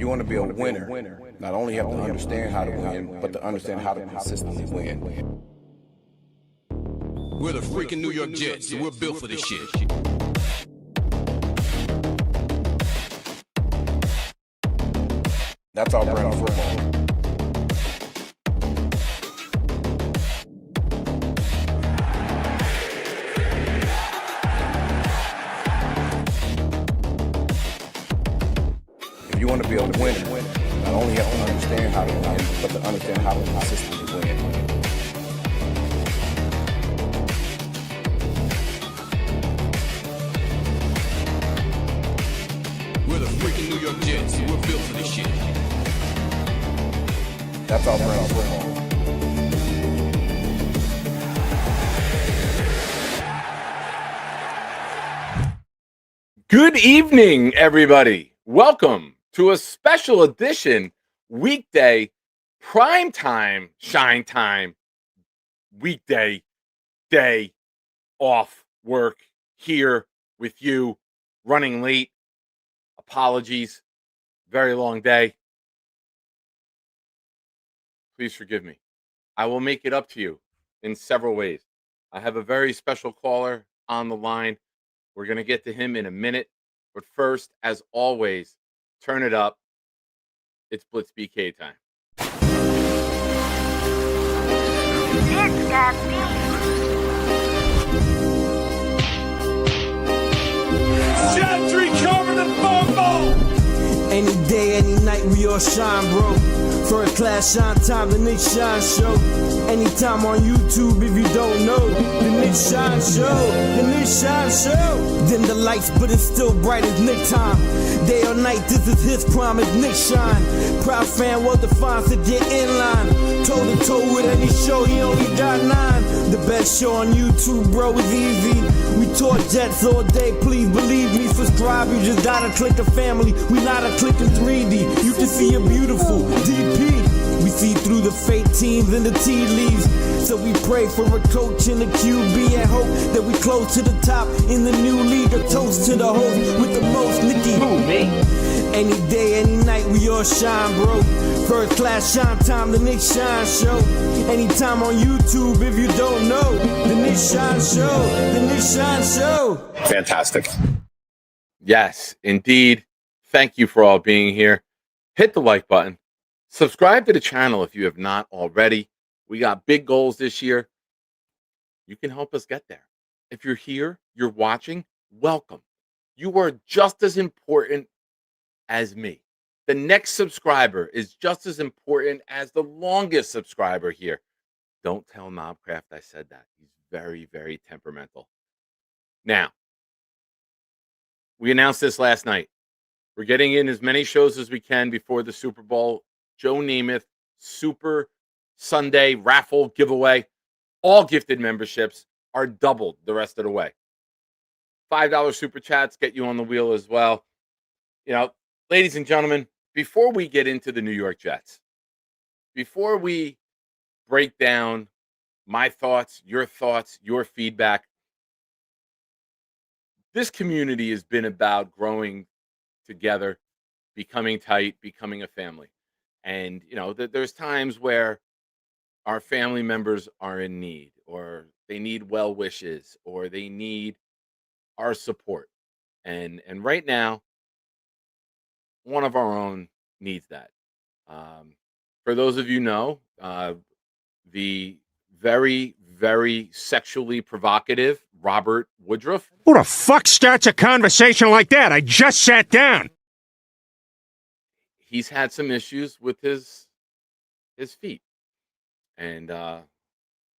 you want to be a winner, not only have to understand how to win, but to understand how to consistently win. We're the freaking New York Jets, so we're built for this shit. That's our brand of football. If you want to be a winner, not only have to understand how to win, but to understand how to consistently win. We're the freaking New York Jets, so we're built for this shit. That's our brand of football. Good evening, everybody. Welcome to a special edition weekday prime time, shine time, weekday day off work here with you, running late. Apologies. Very long day. Please forgive me. I will make it up to you in several ways. I have a very special caller on the line. We're going to get to him in a minute. But first, as always, turn it up. It's Blitz BK time. It's got beef. Gentry covered in football! Any day, any night, we all shine, bro. First class shine time, the Nick Shine Show. Anytime on YouTube, if you don't know, the Nick Shine Show, the Nick Shine Show. Dim the lights, but it's still bright as Nick time. Day or night, this is his prime, it's Nick Shine. Proud fan, well defined, to get in line. Toe to toe with any show, he only got 9. The best show on YouTube, bro, is easy. We talk Jets all day, please believe me. Subscribe, you just gotta click a family. We not a click in 3D. You can see a beautiful DP. We see through the fake teams and the tea leaves. So we pray for a coach and a QB and hope that we close to the top in the new league. A toast to the host with the most, Nicky. Who, me? Any day, any night, we all shine, bro. First class shine time, the Nick Shine Show. Anytime on YouTube, if you don't know, the Nick Shine Show, the Nick Shine Show. Fantastic. Yes, indeed. Thank you for all being here. Hit the like button. Subscribe to the channel if you have not already. We got big goals this year. You can help us get there. If you're here, you're watching, welcome. You are just as important as me. The next subscriber is just as important as the longest subscriber here. Don't tell Knobcraft I said that. He's very, very temperamental. Now, we announced this last night. We're getting in as many shows as we can before the Super Bowl. Joe Namath, Super Sunday raffle giveaway. All gifted memberships are doubled the rest of the way. $5 super chats get you on the wheel as well. You know, ladies and gentlemen, before we get into the New York Jets, before we break down my thoughts, your feedback, this community has been about growing together, becoming tight, becoming a family. And, you know, there's times where our family members are in need, or they need well wishes, or they need our support. And right now, one of our own needs that. For those of you know, the very, very sexually provocative Robert Woodruff. Who the fuck starts a conversation like that? I just sat down. He's had some issues with his feet, and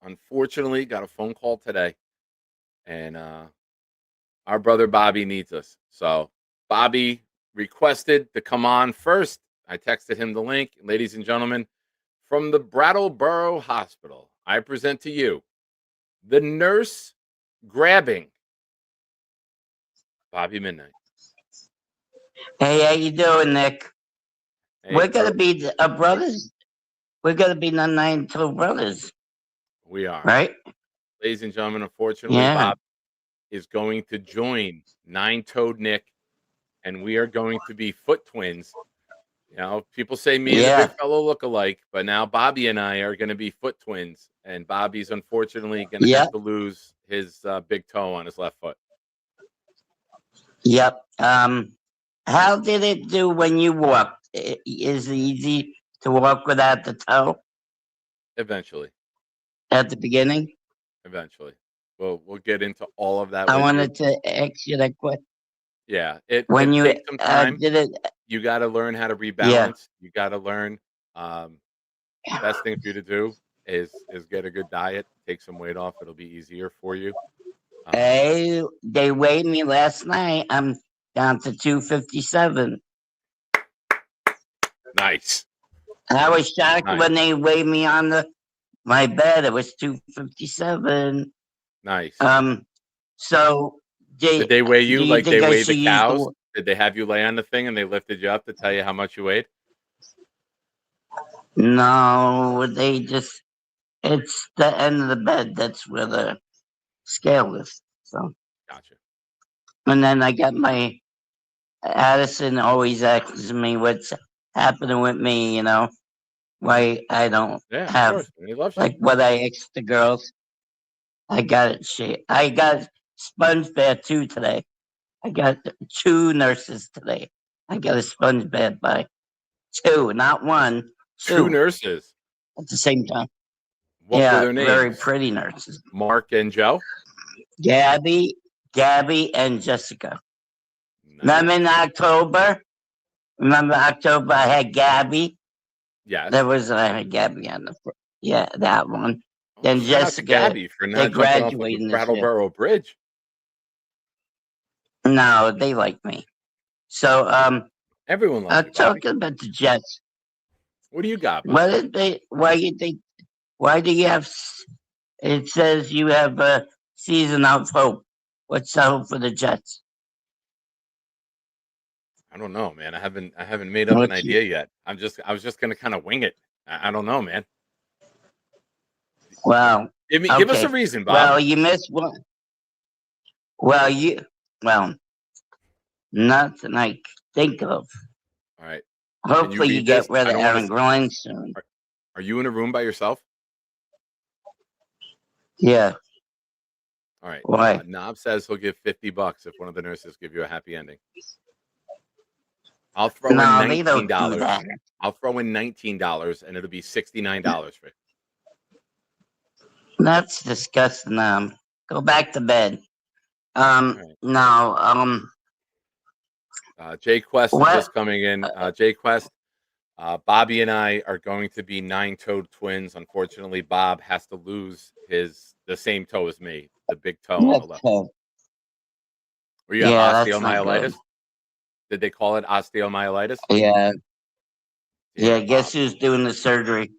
unfortunately got a phone call today, and our brother Bobby needs us. So Bobby requested to come on first. I texted him the link. Ladies and gentlemen, from the Brattleboro Hospital, I present to you the nurse grabbing Bobby Midnight. Hey, how you doing, Nick? Hey, We're gonna be brothers. We're gonna be the 9-2 brothers, we are. right? Ladies and gentlemen, unfortunately, Yeah. Bob is going to join Nine-Toed Nick, and we are going to be foot twins. You know, people say me and the Yeah. big fellow look alike, but now Bobby and I are going to be foot twins, and Bobby's unfortunately going to Yep. have to lose his big toe on his left foot. Yep. How did it do when you walked? Is it easy to walk without the toe Eventually, at the beginning? we'll get into all of that I with you. wanted to ask you that question. Yeah, it When you takes some time. did it, You got to learn how to rebalance. You got to learn. Best thing for you to do is get a good diet, take some weight off. It'll be easier for you. they weighed me last night. I'm down to 257. Nice. I was shocked Nice. when they weighed me on my bed. It was 257. Nice. So Did they weigh you do like they think I weigh should the use cows? Did they have you lay on the thing and they lifted you up to tell you how much you weighed? No, they just, it's the end of the bed. That's where the scale is. So, Gotcha. and then I got my Addison always asks me what's happening with me, why I don't Yeah, of have course. And he loves you. like what I asked the girls. I got it. I got sponge bath too today. I got 2 nurses today. I got a sponge bath by 2, not 1, 2 2 nurses. at the same time. What yeah, were their names? very pretty nurses. Mark and Joe. Gabby, and Jessica. Nice. Remember in October? I had Gabby. Yes. I had Gabby on the front. Yeah, that one. Then Shout out to Jessica, Gabby for they not jumping off of graduating the this year. Brattleboro Bridge. No, they like me. So, Everyone loves you, Bobby. talking about the Jets. What do you got, Bobby? What did they? Why do you have? It says you have a season of hope. What's the hope for the Jets? I don't know, man. I haven't made up an What's idea yet. I was just gonna kind of wing it. I don't know, man. Well, Give us okay. a reason, Bob. Well, you missed one. Well, nothing I can think of. All right. Hopefully, you read get this? rid I of don't wanna Aaron Glenn soon. Are you in a room by yourself? Yeah. All right. Why? Knob says he'll give $50 if one of the nurses give you a happy ending. I'll throw No, in they don't do $19. that. I'll throw in $19 and it'll be $69 for you. That's disgusting. Go back to bed. No. Jay Quest is What? just coming in. Jay Quest, Bobby and I are going to be 9-toed twins. Unfortunately, Bob has to lose the same toe as me, the big toe on the left. Okay. Were you Yeah, have that's not osteomyelitis? good. Did they call it osteomyelitis? Yeah. Yeah. Bob. Guess who's doing the surgery?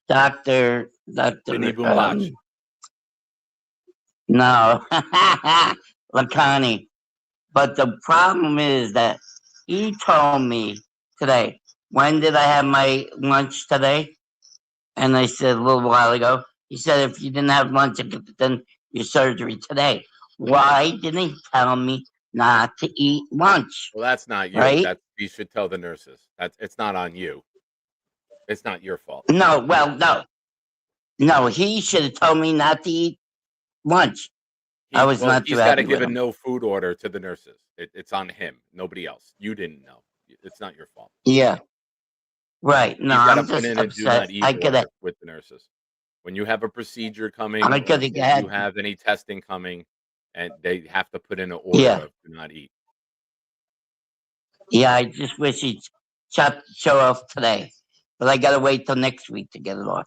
Doctor. Vinny Boombach. No, Lacani. But the problem is that he told me today. When did I have my lunch today? And I said a little while ago. He said if you didn't have lunch, then your surgery today. Why didn't he tell me not to eat lunch? Well, that's not you. Right? You should tell the nurses. It's not on you. It's not your fault. No, well, no. No, he should have told me not to eat lunch. I was not too He's got to happy give with a him. no food order to the nurses. It's on him, nobody else. You didn't know. It's not your fault. Yeah. Right. No, He's got to I'm put just in a do not upset. eat I could order have. with the nurses. When you have a procedure coming, I or could if have you had. have any testing coming, and they have to put in an order Yeah. of do not eat. Yeah, I just wish he'd shut the show off today. But I gotta wait till next week to get it off. All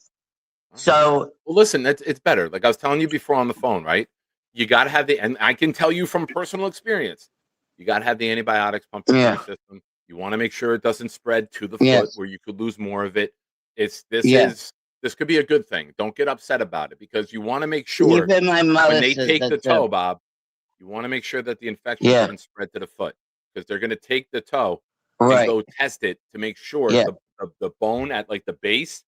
right. So Well, listen, it's better. Like I was telling you before on the phone, right? You got to have and I can tell you from personal experience, you got to have the antibiotics pumped into Yeah. your system. You want to make sure it doesn't spread to the Yeah. foot where you could lose more of it. This Yeah. could be a good thing. Don't get upset about it because you want to make sure even my mother when they says take that the too. toe, Bob, you want to make sure that the infection Yeah. doesn't spread to the foot because they're going to take the toe and Right. go test it to make sure Yeah. the bone at like the base,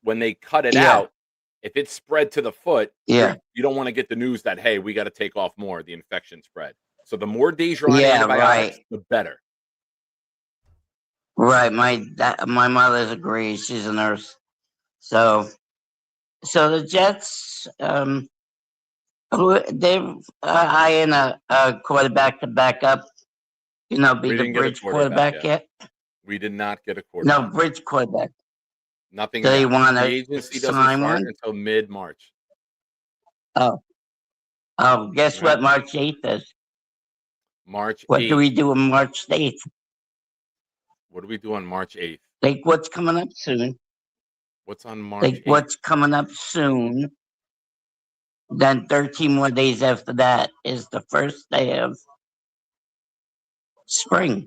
when they cut it Yeah. out, if it's spread to the foot, Yeah. you don't want to get the news that, hey, we got to take off more, the infection spread. So the more days you're on Yeah, antibiotics, right. the better. Right. My mother agrees. She's a nurse. So the Jets, they've hiring a quarterback to back up. Be We the didn't get a bridge quarterback quarterback yet. yet. We did not get a No, quarterback. bridge quarterback. Nothing Do they yet. want Free to agency doesn't sign start one? until mid-March. Oh, guess All right. what March 8th is? March What 8th. do we do on March 8th? What do we do on March 8th? Like what's coming up soon? What's on March Like 8th? what's coming up soon? Then 13 more days after that is the first day of spring.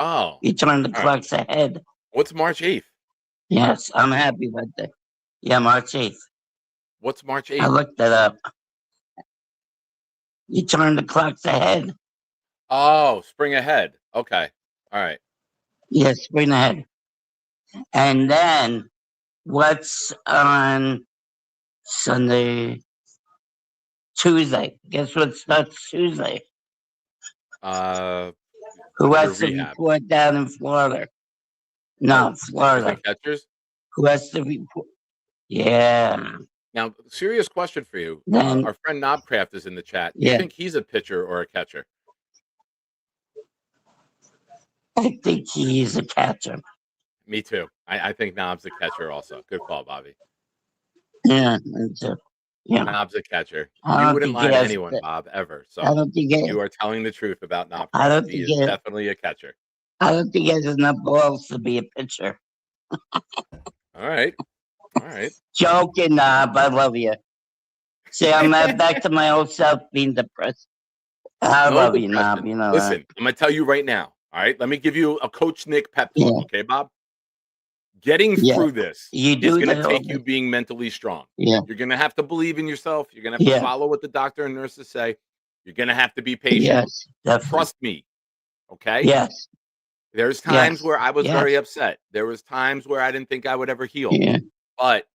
Oh, You turn the all right. clocks ahead. What's March 8th? Yes, I'm happy about that. Yeah, March 8th. What's March I 8th? looked that up. You turn the clocks ahead. Oh, spring ahead. Okay. All right. Yes, spring ahead. And then what's on Sunday? Tuesday. Guess what starts Tuesday? Who your has to rehab. report down in Florida? No, Oh, pitchers Florida. and catchers. Who has to report? Yeah. Now, serious question for you. Then Our friend Knobcraft is in the chat. Do you yeah, think he's a pitcher or a catcher? I think he's a catcher. Me too. I think Knob's a catcher also. Good call, Bobby. Yeah, me too. Yeah. Knob's a catcher. I You don't wouldn't think lie he to has anyone, to- Bob, ever. I So don't think you are telling the truth about I Knobcraft. don't He think is it- definitely a catcher. I don't think he has enough balls to be a pitcher. All right. All right. Joking, Knob. I love you. See, I'm back to my old self being depressed. I No love you, depression. Knob. You know Listen, I'm going to tell you right now. All right. Let me give you a Coach Nick pep talk. Yeah. Okay, Bob? Getting Yeah. through this You is do going that to take all you the- being mentally strong. Yeah. You're going to have to believe in yourself. You're going to have to Yeah. follow what the doctor and nurses say. You're going to have to be patient. Yes, definitely. Trust me. Okay? Yes. There's times Yes. where I was Yes. very upset. There was times where I didn't think I would ever heal. Yeah. But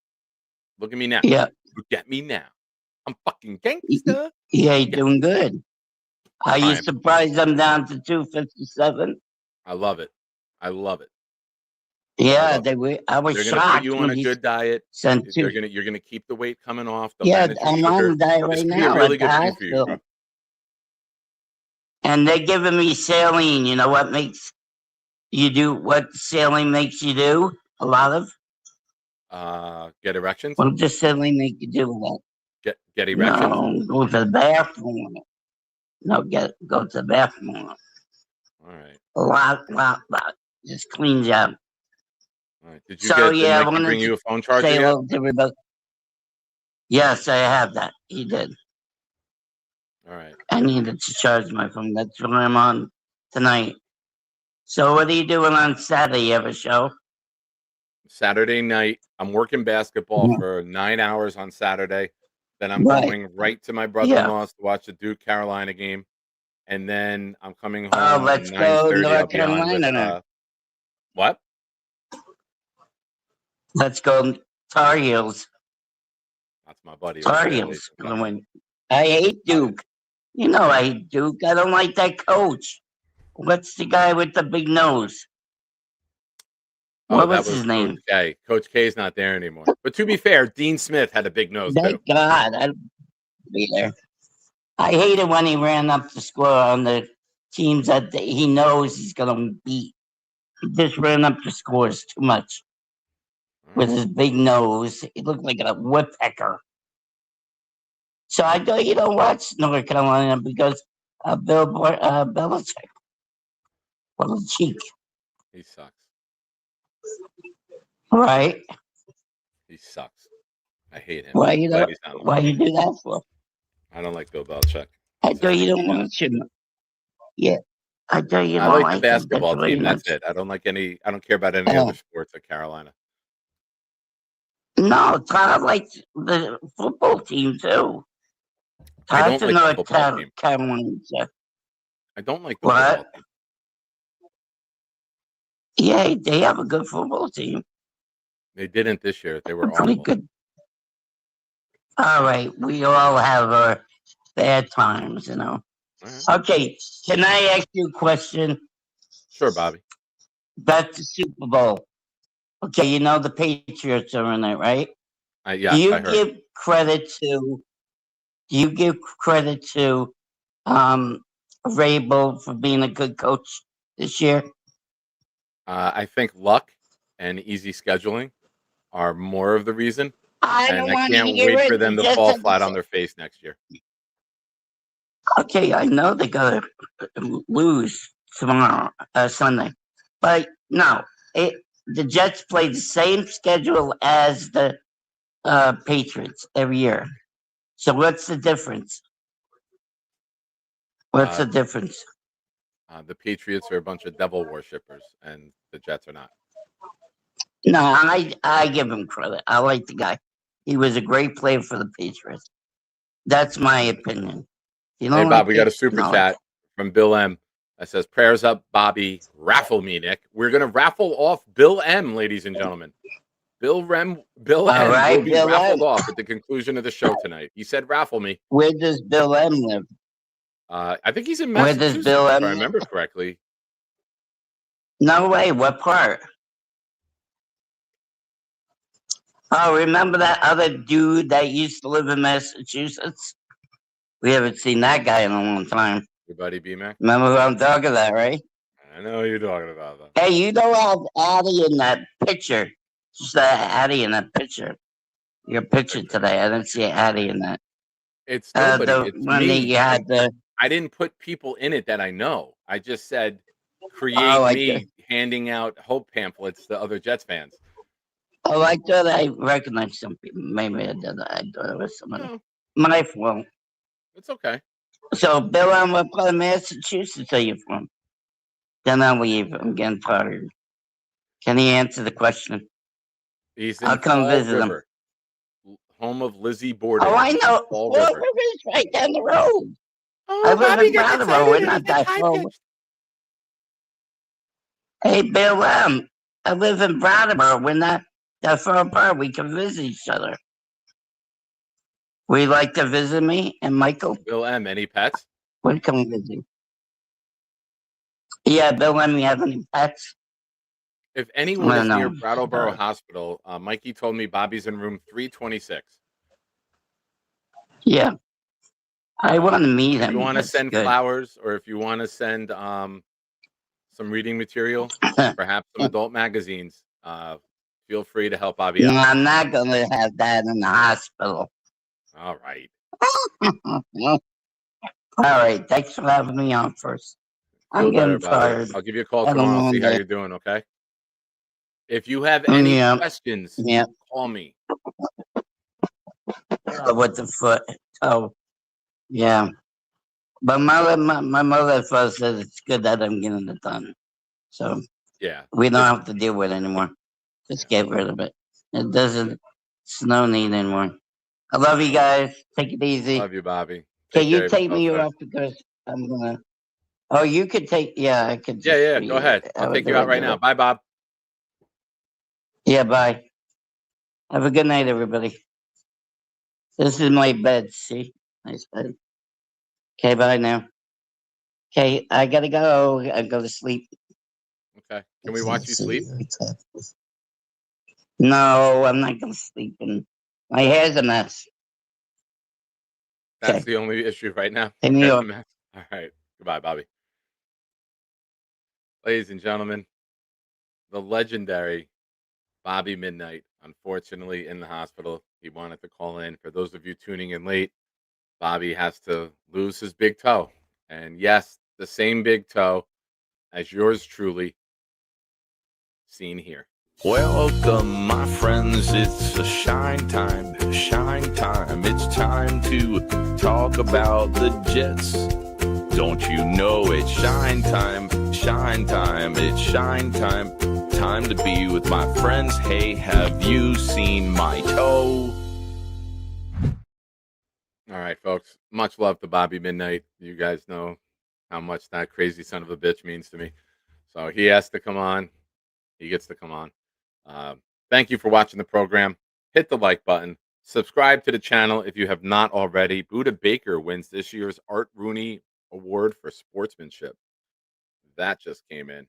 look at me now. Yeah. Look at me now. I'm fucking gangster. Yeah, you're doing good. Are you Fine. surprised I'm down to 257? I love it. I love it. Yeah, love they were. I was They're going to shocked put you on when a he good diet. sent You're two. going to keep the weight coming off. They'll Yeah, manage your I'm on sugar. the diet This right could be now a really at the good thing for you. hospital. And they're giving me saline. You know what makes you do what saline makes you do? A lot of. Get erections. What does saline make you do? What? Get erections. No, go to the bathroom. No, go to the bathroom. All right. A lot. Just cleans you out. All right. Did you So, get yeah, I Nick to wanted bring to you a phone charger Say yet? hello to everybody. Yes, I have that. He did. All right. I needed to charge my phone. That's what I'm on tonight. So what are you doing on Saturday? You have a show? Saturday night, I'm working basketball Yeah. for 9 hours on Saturday. Then I'm Right. going right to my brother-in-law's to watch the Duke Carolina game. And then I'm coming home Oh, at let's go 9:30. I'll North be on with, Carolina then. what? Let's go Tar Heels. That's my buddy. Tar over there, Heels ladies and gonna gentlemen. win. I hate Duke. You know I hate Duke. I don't like that coach. What's the guy with the big nose? Oh, What that was his name? Coach K. Coach K is not there anymore. But to be fair, Dean Smith had a big nose too. Thank God. I'd be there. I hate it when he ran up the score on the teams that he knows he's gonna beat. He just ran up the scores too much with his big nose. He looked like a woodpecker. So I know you don't watch North Carolina because Belichick. What a cheek, He sucks. right? He sucks. I hate him. Why you Glad don't? he's not on Why my you team. do that for? I don't like Bill Belichick. I know you don't watch him. Yeah, I know you I don't like the him. basketball what he team. That's wants. it. I don't like any. I don't care about any Oh. other sports at Carolina. No, Todd likes the football team too. I Todd's don't a like the North football team. Carolina. I don't like the What? football team. Yeah, they have a good football team. They didn't this year. They were Pretty awful. good. All right, we all have our bad times, you know. All right. Okay, can I ask you a question? Sure, Bobby. That's the Super Bowl. Okay, you know the Patriots are in it, right? Yes, Do you I heard. give credit to? Do you give credit to Rabel for being a good coach this year? I think luck and easy scheduling are more of the reason, I and don't I want to can't hear wait for it. The them to Jets fall have the flat on same. their face next year. Okay, I know they gotta lose tomorrow, Sunday, but no, the Jets play the same schedule as the Patriots every year. So what's the difference? What's Uh, the difference? the Patriots are a bunch of devil worshippers, and the Jets are not. No, I give him credit. I like the guy. He was a great player for the Patriots. That's my opinion. You Hey, don't Bob, like we got a it? super No, chat from Bill M. that says, "Prayers up, Bobby. Raffle me, Nick. We're gonna raffle off Bill M, ladies and gentlemen. Bill M all will right, be Bill raffled M. off at the conclusion of the show tonight. He said, raffle me. Where does Bill M live? I think he's in Where does Massachusetts, Bill if M I live? remember correctly. No way. What part? Oh, remember that other dude that used to live in Massachusetts? We haven't seen that guy in a long time. Your buddy B-Mac? Remember who I'm talking about, right? I know who you're talking about, though. Hey, you don't have Addie in that picture. Just Addie in that picture. Your picture today. I didn't see Addie in that. It's nobody. The It's one that me. you had the. I didn't put people in it that I know. I just said, create Oh, me handing out hope pamphlets to other Jets fans. Oh, I thought I recognized some people. Maybe I did. I thought it was somebody. No, My fault. it's okay. So, Bill, what part of Massachusetts are you from? Then I'll leave. I'm getting tired. Can he answer the question? He's in I'll come Fall visit him. River, home of Lizzie Borden. Oh, I He's in know. Fall Fall River. River is right down the road. Oh, I live Bobby in gets Brattleboro. excited We're and he not gets that far. high-pitched. Hey, Bill, I live in Brattleboro. We're not that far apart. We can visit each other. Would you like to visit me and Michael? Bill M, any pets? We'll come visit. Yeah, Bill, let me have any pets. If anyone is No. near Brattleboro Hospital, Mikey told me Bobby's in room 326. Yeah. I want to meet If him. you want to That's send good. flowers, or if you want to send some reading material, perhaps some adult magazines, feel free to help Bobby No, out. I'm not going to have that in the hospital. All right. All right. Thanks for having me on first. I'm Feel better, getting Bobby. tired. I'll give you a call Have a tomorrow and long see how day. you're doing, okay? If you have any Yeah. questions, Yeah. call me. With the foot. Oh, yeah. But my mother and father said it's good that I'm getting it done. So Yeah. we don't have to deal with it anymore. Just get rid of it. It doesn't, it's no need anymore. I love you guys. Take it easy. Love you, Bobby. Can you care of take me yourself, sir. off because I'm gonna. Oh, you could take. Yeah, I could. Yeah, just go ahead. I'll take you out right now. Bye, Bob. Yeah, bye. Have a good night, everybody. This is my bed. See, nice bed. Okay, bye now. Okay, I gotta go. I go to sleep. Okay. Can we watch you sleep? No, I'm not gonna sleep. And my hair's a mess. That's Okay. the only issue right now. Take me Hair's a off. mess. All right. Goodbye, Bobby. Ladies and gentlemen, the legendary Bobby Midnight, unfortunately in the hospital. He wanted to call in. For those of you tuning in late, Bobby has to lose his big toe. And yes, the same big toe as yours truly, seen here. Welcome, my friends. It's a shine time. Shine time. It's time to talk about the Jets. Don't you know it's shine time? Shine time. It's shine time. Time to be with my friends. Hey, have you seen my toe? All right, folks. Much love to Bobby Midnight. You guys know how much that crazy son of a bitch means to me. So he has to come on. He gets to come on. Thank you for watching the program. Hit the like button. Subscribe to the channel if you have not already. Buddha Baker wins this year's Art Rooney Award for Sportsmanship. That just came in.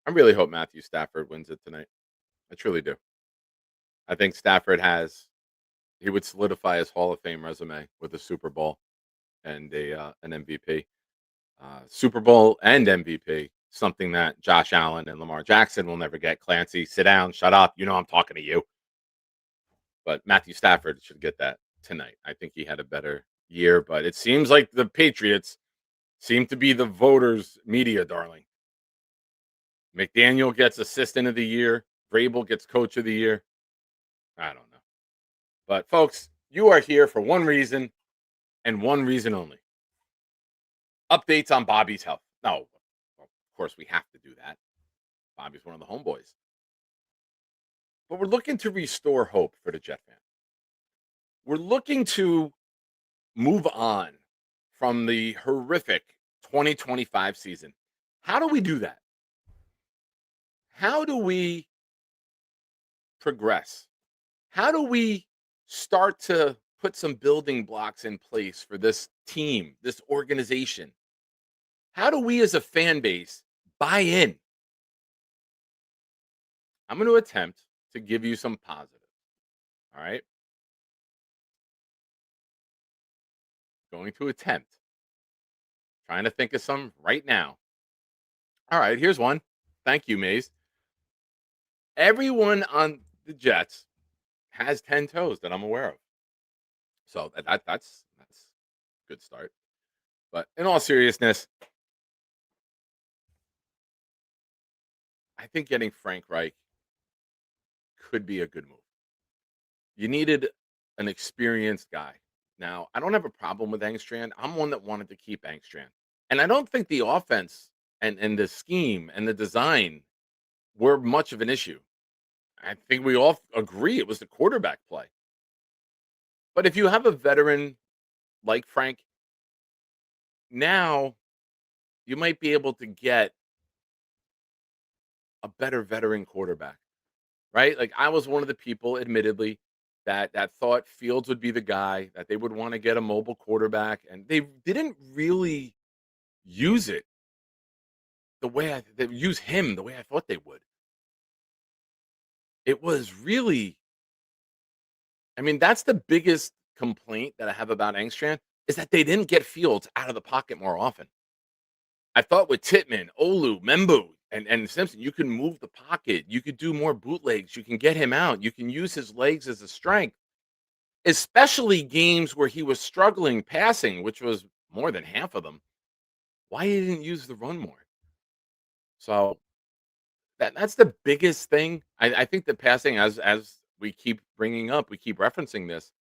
I really hope Matthew Stafford wins it tonight. I truly do. I think Stafford he would solidify his Hall of Fame resume with a Super Bowl and an MVP. Super Bowl and MVP, something that Josh Allen and Lamar Jackson will never get. Clancy, sit down, shut up. You know I'm talking to you. But Matthew Stafford should get that tonight. I think he had a better year, but it seems like the Patriots seem to be the voters' media darling. McDaniel gets assistant of the year. Vrabel gets coach of the year. I don't know. But folks, you are here for one reason and one reason only. Updates on Bobby's health. No, well, of course we have to do that. Bobby's one of the homeboys. But we're looking to restore hope for the Jet fan. We're looking to move on from the horrific 2025 season. How do we do that? How do we progress? How do we start to put some building blocks in place for this team, this organization? How do we as a fan base buy in? I'm going to attempt to give you some positives. All right. Going to attempt. Trying to think of some right now. All right. Here's one. Thank you, Maze. Everyone on the Jets has 10 toes that I'm aware of. So that's a good start. But in all seriousness, I think getting Frank Reich could be a good move. You needed an experienced guy. Now, I don't have a problem with Engstrand. I'm one that wanted to keep Engstrand. And I don't think the offense and the scheme and the design were much of an issue. I think we all agree it was the quarterback play. But if you have a veteran like Frank, now you might be able to get a better veteran quarterback, right? Like I was one of the people, admittedly, that thought Fields would be the guy, that they would want to get a mobile quarterback, and they didn't really use it the way they use him the way I thought they would. It was really, I mean, that's the biggest complaint that I have about Engstrand is that they didn't get Fields out of the pocket more often. I thought with Titman, Olu, Membu, and Simpson, you can move the pocket. You could do more bootlegs. You can get him out. You can use his legs as a strength, especially games where he was struggling passing, which was more than half of them. Why he didn't use the run more? So that's the biggest thing. I think the passing, as we keep bringing up, we keep referencing this,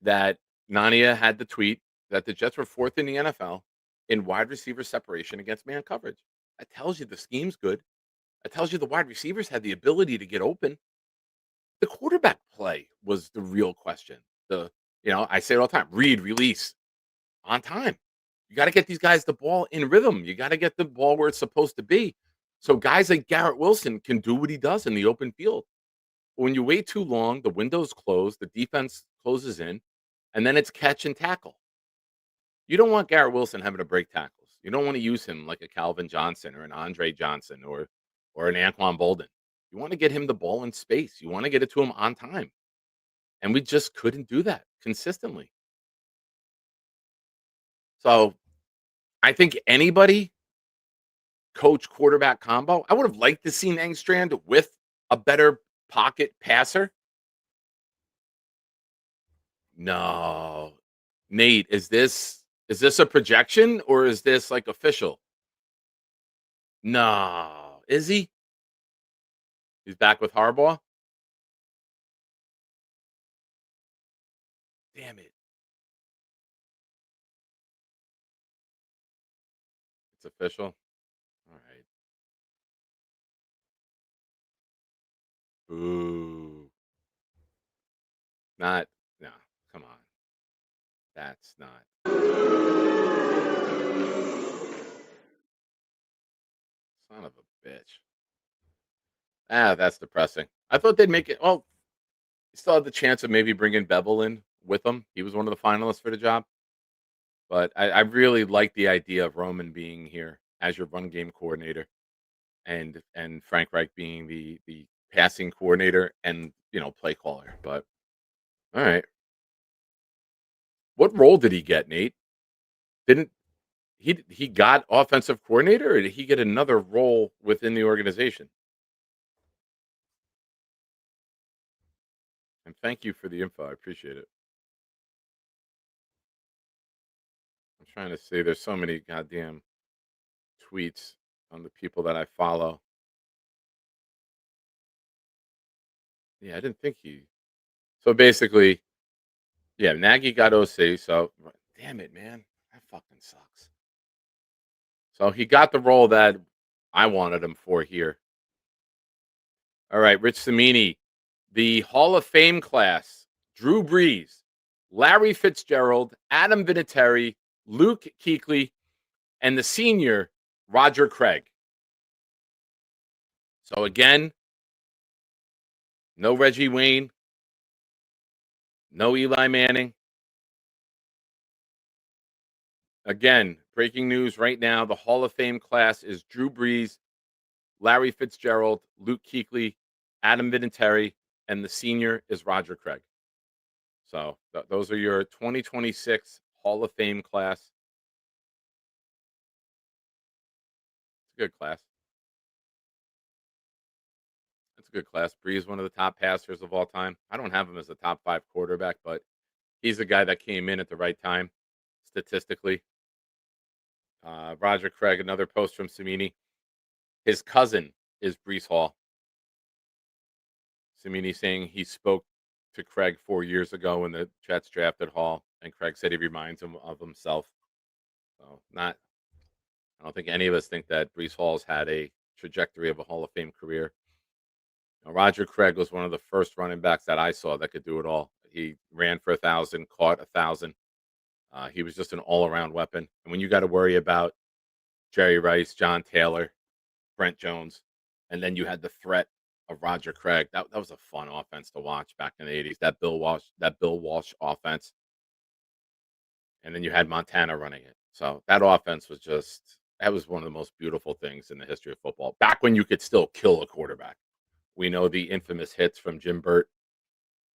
that Nania had the tweet that the Jets were fourth in the NFL in wide receiver separation against man coverage. That tells you the scheme's good. That tells you the wide receivers had the ability to get open. The quarterback play was the real question. I say it all the time, read, release on time. You got to get these guys the ball in rhythm. You got to get the ball where it's supposed to be. So guys like Garrett Wilson can do what he does in the open field. When you wait too long, the window's closed, the defense closes in, and then it's catch and tackle. You don't want Garrett Wilson having to break tackles. You don't want to use him like a Calvin Johnson or an Andre Johnson or an Anquan Bolden. You want to get him the ball in space. You want to get it to him on time. And we just couldn't do that consistently. So I think anybody coach quarterback combo, I would have liked to see Engstrand with a better pocket passer. No. Nate, is this a projection or is this like official? No. Is he? He's back with Harbaugh? Damn it. It's official. All right. Ooh. No, come on. That's not. Son of a bitch. That's depressing. I thought they'd make it. Well, you still had the chance of maybe bringing Bevel in with them. He was one of the finalists for the job. But I really like the idea of Roman being here as your run game coordinator. and Frank Reich being the passing coordinator and play caller. But all right, what role did he get, Nate? Didn't he got offensive coordinator, or did he get another role within the organization? And thank you for the info. I appreciate it. I'm trying to see. There's so many goddamn tweets on the people that I follow. Yeah, I didn't think he. So basically, yeah, Nagy got OC. So damn it, man, that fucking sucks. So he got the role that I wanted him for here. All right, Rich Cimini, the Hall of Fame class: Drew Brees, Larry Fitzgerald, Adam Vinatieri, Luke Kuechly, and the senior Roger Craig. So again, no Reggie Wayne, no Eli Manning. Again, breaking news right now: the Hall of Fame class is Drew Brees, Larry Fitzgerald, Luke Kuechly, Adam Vinatieri, and the senior is Roger Craig. So those are your 2026 Hall of Fame class. It's a good class. It's a good class. Brees, one of the top passers of all time. I don't have him as a top 5 quarterback, but he's a guy that came in at the right time, statistically. Roger Craig, another post from Cimini. His cousin is Brees Hall. Cimini saying he spoke to Craig 4 years ago when the Jets drafted Hall, and Craig said he reminds him of himself. So I don't think any of us think that Brees Hall's had a trajectory of a Hall of Fame career. Now, Roger Craig was one of the first running backs that I saw that could do it all. He ran for 1,000, caught 1,000. He was just an all-around weapon. And when you got to worry about Jerry Rice, John Taylor, Brent Jones, and then you had the threat of Roger Craig, that was a fun offense to watch back in the 80s. That Bill Walsh offense. And then you had Montana running it. So that offense was that was one of the most beautiful things in the history of football. Back when you could still kill a quarterback. We know the infamous hits from Jim Burt,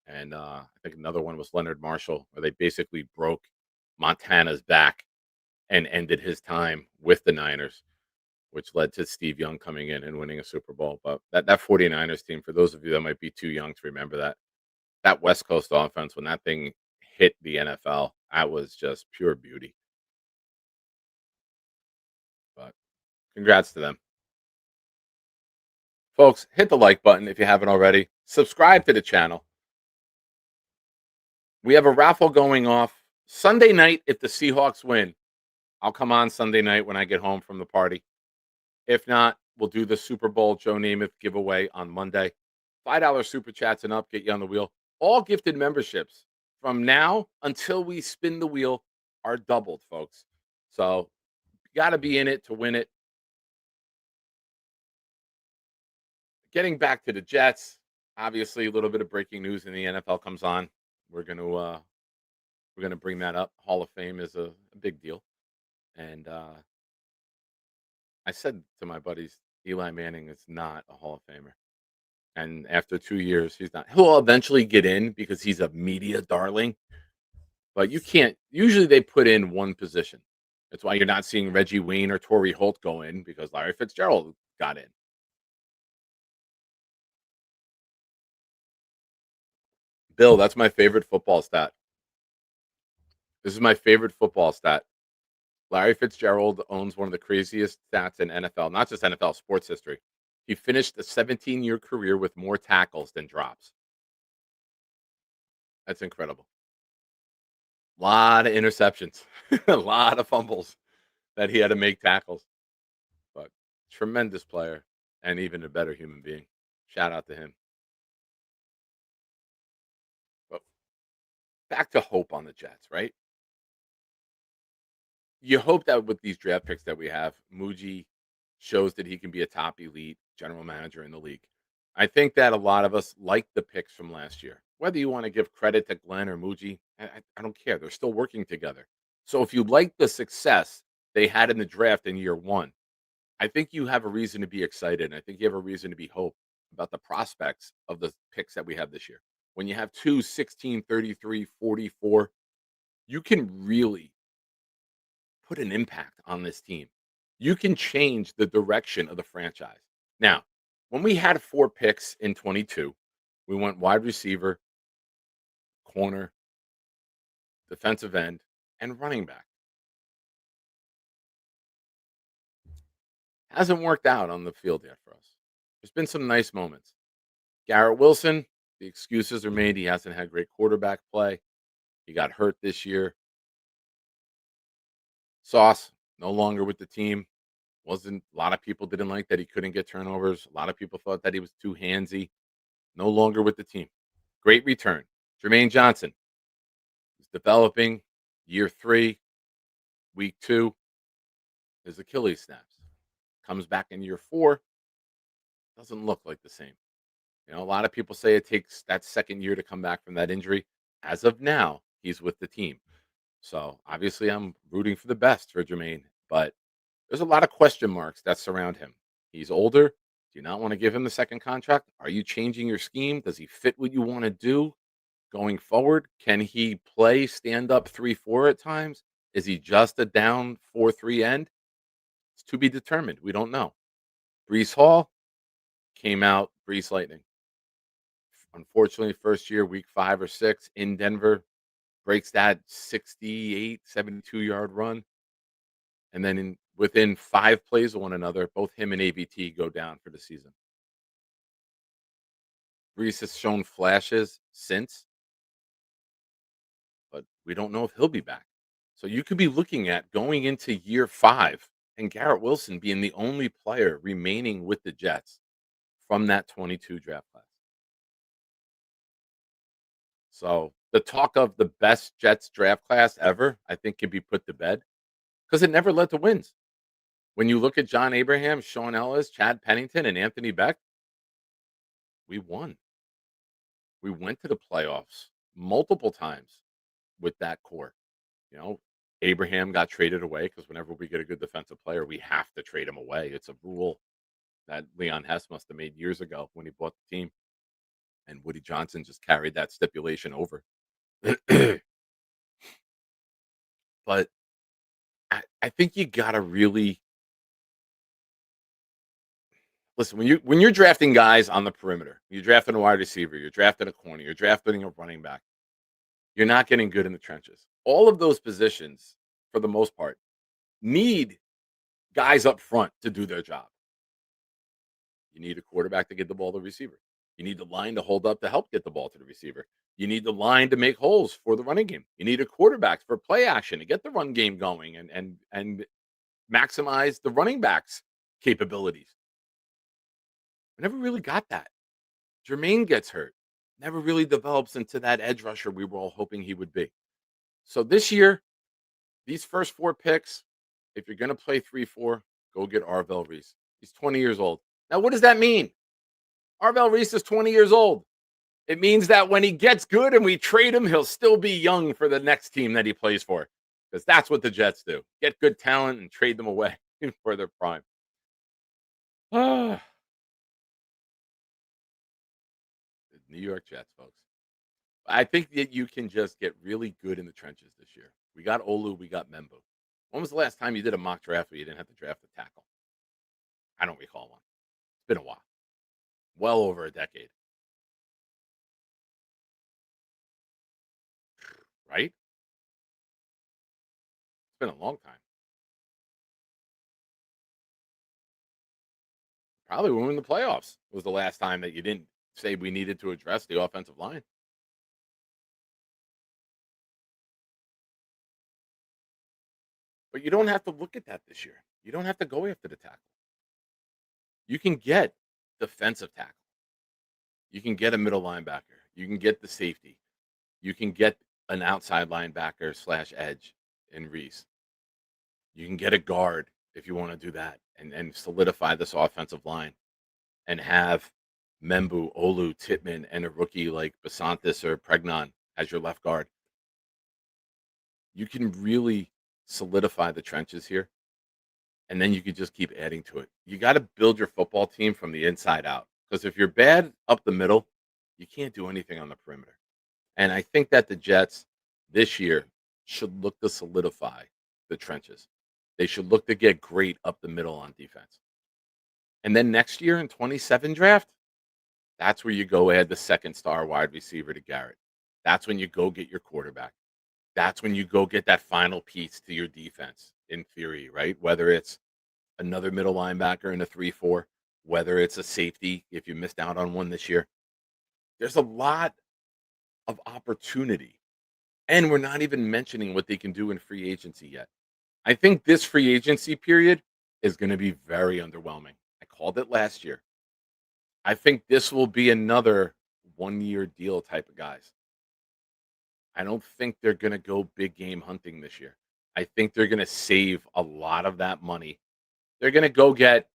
and I think another one was Leonard Marshall, where they basically broke Montana's back and ended his time with the Niners, which led to Steve Young coming in and winning a Super Bowl. But that 49ers team, for those of you that might be too young to remember that West Coast offense, when that thing hit the NFL, that was just pure beauty. But congrats to them. Folks, hit the like button if you haven't already. Subscribe to the channel. We have a raffle going off Sunday night if the Seahawks win. I'll come on Sunday night when I get home from the party. If not, we'll do the Super Bowl Joe Namath giveaway on Monday. $5 super chats and up, get you on the wheel. All gifted memberships from now until we spin the wheel are doubled, folks. So you got to be in it to win it. Getting back to the Jets, obviously a little bit of breaking news in the NFL comes on. We're gonna bring that up. Hall of Fame is a big deal, and I said to my buddies, Eli Manning is not a Hall of Famer, and after 2 years, he's not. He'll eventually get in because he's a media darling, but you can't. Usually, they put in one position. That's why you're not seeing Reggie Wayne or Torrey Holt go in because Larry Fitzgerald got in. Bill, that's my favorite football stat. This is my favorite football stat. Larry Fitzgerald owns one of the craziest stats in NFL, not just NFL, sports history. He finished a 17-year career with more tackles than drops. That's incredible. A lot of interceptions, a lot of fumbles that he had to make tackles. But tremendous player and even a better human being. Shout out to him. Back to hope on the Jets, right? You hope that with these draft picks that we have, Muji shows that he can be a top elite general manager in the league. I think that a lot of us like the picks from last year. Whether you want to give credit to Glenn or Muji, I don't care. They're still working together. So if you like the success they had in the draft in year one, I think you have a reason to be excited. And I think you have a reason to be hope about the prospects of the picks that we have this year. When you have 2, 16, 33, 44, you can really put an impact on this team. You can change the direction of the franchise. Now, when we had 4 picks in 22, we went wide receiver, corner, defensive end, and running back. Hasn't worked out on the field yet for us. There's been some nice moments. Garrett Wilson, the excuses are made. He hasn't had great quarterback play. He got hurt this year. Sauce, no longer with the team. Wasn't a lot of people didn't like that he couldn't get turnovers. A lot of people thought that he was too handsy. No longer with the team. Great return. Jermaine Johnson is developing year 3, week 2. His Achilles snaps. Comes back in year 4. Doesn't look like the same. A lot of people say it takes that second year to come back from that injury. As of now, he's with the team. So obviously, I'm rooting for the best for Jermaine, but there's a lot of question marks that surround him. He's older. Do you not want to give him the second contract? Are you changing your scheme? Does he fit what you want to do going forward? Can he play stand up 3-4 at times? Is he just a down 4-3 end? It's to be determined. We don't know. Brees Hall came out Brees Lightning. Unfortunately, first year, week 5 or 6 in Denver, breaks that 68, 72-yard run. And then within 5 plays of one another, both him and AVT go down for the season. Brees has shown flashes since, but we don't know if he'll be back. So you could be looking at going into year 5 and Garrett Wilson being the only player remaining with the Jets from that 22 draft class. So the talk of the best Jets draft class ever, I think, can be put to bed because it never led to wins. When you look at John Abraham, Sean Ellis, Chad Pennington, and Anthony Beck, we won. We went to the playoffs multiple times with that core. Abraham got traded away because whenever we get a good defensive player, we have to trade him away. It's a rule that Leon Hess must have made years ago when he bought the team. And Woody Johnson just carried that stipulation over. But I think you gotta really listen when you're drafting guys on the perimeter. You're drafting a wide receiver. You're drafting a corner. You're drafting a running back. You're not getting good in the trenches. All of those positions, for the most part, need guys up front to do their job. You need a quarterback to get the ball to the receiver. You need the line to hold up to help get the ball to the receiver. You need the line to make holes for the running game. You need a quarterback for play action to get the run game going and maximize the running back's capabilities. We never really got that. Jermaine gets hurt. Never really develops into that edge rusher we were all hoping he would be. So this year, these first 4 picks, if you're going to play 3-4, go get Arvell Reese. He's 20 years old. Now, what does that mean? Arvell Reese is 20 years old. It means that when he gets good and we trade him, he'll still be young for the next team that he plays for. Because that's what the Jets do. Get good talent and trade them away for their prime. The New York Jets, folks. I think that you can just get really good in the trenches this year. We got Olu, we got Membu. When was the last time you did a mock draft where you didn't have to draft a tackle? I don't recall one. It's been a while. Well over a decade. Right? It's been a long time. Probably when we were in the playoffs was the last time that you didn't say we needed to address the offensive line. But you don't have to look at that this year. You don't have to go after the tackle. You can get defensive tackle. You can get a middle linebacker. You can get the safety. You can get an outside linebacker / edge in Reese. You can get a guard if you want to do that and solidify this offensive line and have Membu, Olu, Titman, and a rookie like Basantis or Pregnon as your left guard. You can really solidify the trenches here and then you could just keep adding to it. You got to build your football team from the inside out. Because if you're bad up the middle, you can't do anything on the perimeter. And I think that the Jets this year should look to solidify the trenches. They should look to get great up the middle on defense. And then next year in 27 draft, that's where you go add the second star wide receiver to Garrett. That's when you go get your quarterback. That's when you go get that final piece to your defense, in theory, right? Whether it's another middle linebacker in a 3-4, whether it's a safety, if you missed out on one this year. There's a lot of opportunity. And we're not even mentioning what they can do in free agency yet. I think this free agency period is going to be very underwhelming. I called it last year. I think this will be another 1-year deal type of guys. I don't think they're going to go big game hunting this year. I think they're going to save a lot of that money. They're going to go get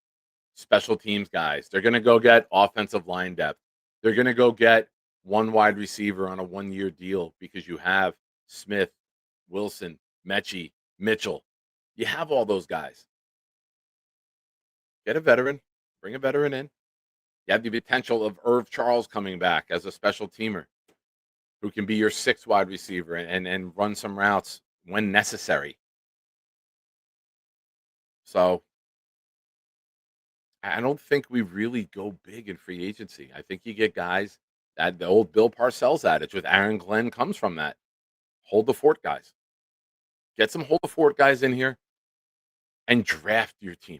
special teams guys. They're going to go get offensive line depth. They're going to go get one wide receiver on a 1-year deal because you have Smith, Wilson, Mechie, Mitchell. You have all those guys. Get a veteran. Bring a veteran in. You have the potential of Irv Charles coming back as a special teamer who can be your 6th wide receiver and run some routes when necessary. So I don't think we really go big in free agency. I think you get guys that the old Bill Parcells adage with Aaron Glenn comes from that. Hold the fort guys. Get some hold the fort guys in here and draft your team.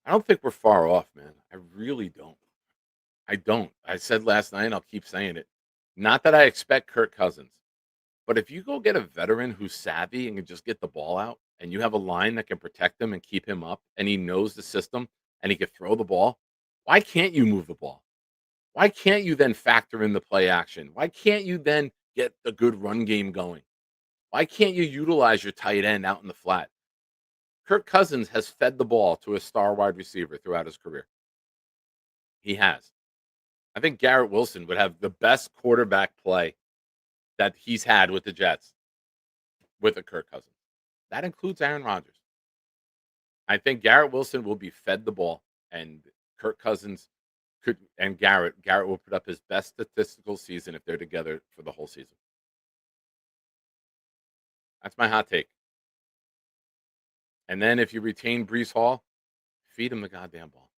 I don't think we're far off, man. I really don't. I don't. I said last night, and I'll keep saying it. Not that I expect Kirk Cousins, but if you go get a veteran who's savvy and can just get the ball out, and you have a line that can protect him and keep him up, and he knows the system, and he can throw the ball, why can't you move the ball? Why can't you then factor in the play action? Why can't you then get a good run game going? Why can't you utilize your tight end out in the flat? Kirk Cousins has fed the ball to a star wide receiver throughout his career. He has. I think Garrett Wilson would have the best quarterback play that he's had with the Jets with a Kirk Cousins. That includes Aaron Rodgers. I think Garrett Wilson will be fed the ball, and Kirk Cousins could, and Garrett will put up his best statistical season if they're together for the whole season. That's my hot take. And then if you retain Breece Hall, feed him the goddamn ball.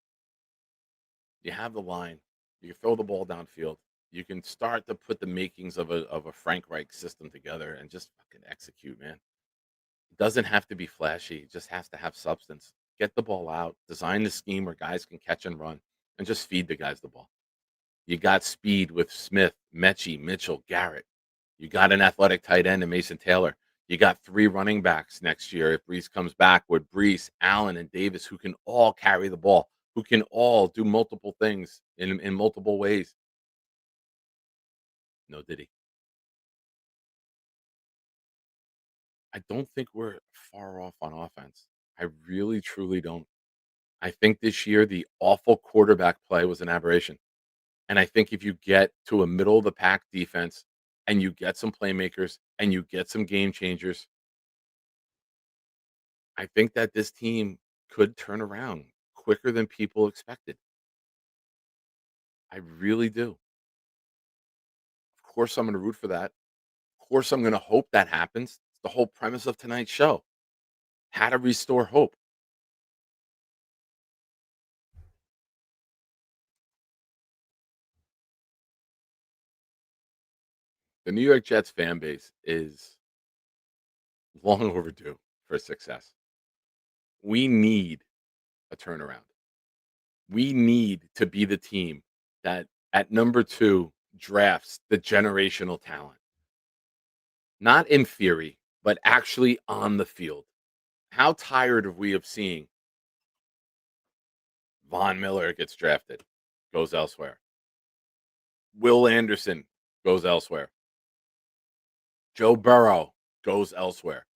You have the line. You can throw the ball downfield. You can start to put the makings of a Frank Reich system together and just fucking execute, man. It doesn't have to be flashy. It just has to have substance. Get the ball out. Design the scheme where guys can catch and run, and just feed the guys the ball. You got speed with Smith, Mechie, Mitchell, Garrett. You got an athletic tight end in Mason Taylor. You got 3 running backs next year if Breece comes back with Breece, Allen, and Davis, who can all carry the ball, who can all do multiple things in multiple ways. No, did he? I don't think we're far off on offense. I really, truly don't. I think this year the awful quarterback play was an aberration. And I think if you get to a middle of the pack defense and you get some playmakers and you get some game changers, I think that this team could turn around quicker than people expected. I really do. Of course, I'm going to root for that. Of course, I'm going to hope that happens. It's the whole premise of tonight's show. How to restore hope. The New York Jets fan base is long overdue for success. We need a turnaround. We need to be the team that at number 2 drafts the generational talent. Not in theory, but actually on the field. How tired are we of seeing Von Miller gets drafted, goes elsewhere. Will Anderson goes elsewhere. Joe Burrow goes elsewhere.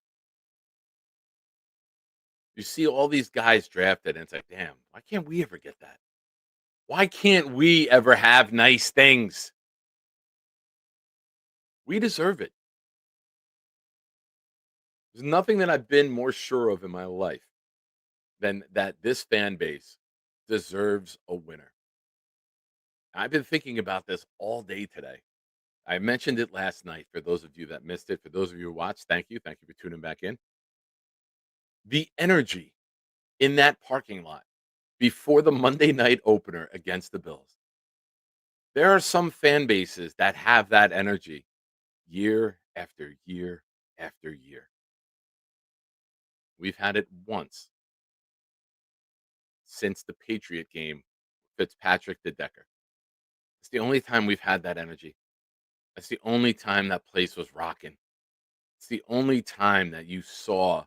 You see all these guys drafted, and it's like, damn, why can't we ever get that? Why can't we ever have nice things? We deserve it. There's nothing that I've been more sure of in my life than that this fan base deserves a winner. I've been thinking about this all day today. I mentioned it last night for those of you that missed it. For those of you who watched, thank you. Thank you for tuning back in. The energy in that parking lot before the Monday night opener against the Bills. There are some fan bases that have that energy year after year after year. We've had it once since the Patriot game, Fitzpatrick to Decker. It's the only time we've had that energy. That's the only time that place was rocking. It's the only time that you saw,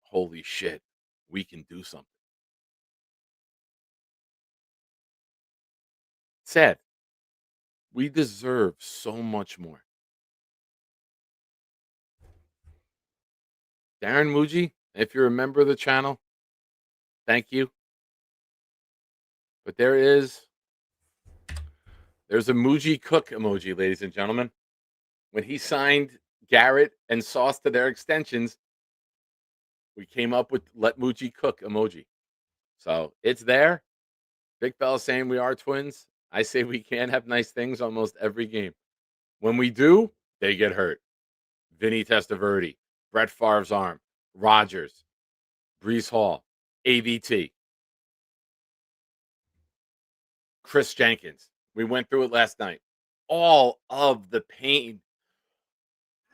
holy shit, we can do something. Sad. We deserve so much more. Darren Muji, if you're a member of the channel, thank you. But there's a Muji Cook emoji, ladies and gentlemen. When he signed Garrett and Sauce to their extensions, we came up with Let Muji Cook emoji. So it's there. Big fella saying we are twins. I say we can have nice things almost every game. When we do, they get hurt. Vinny Testaverde, Brett Favre's arm, Rodgers, Brees Hall, AVT, Chris Jenkins. We went through it last night. All of the pain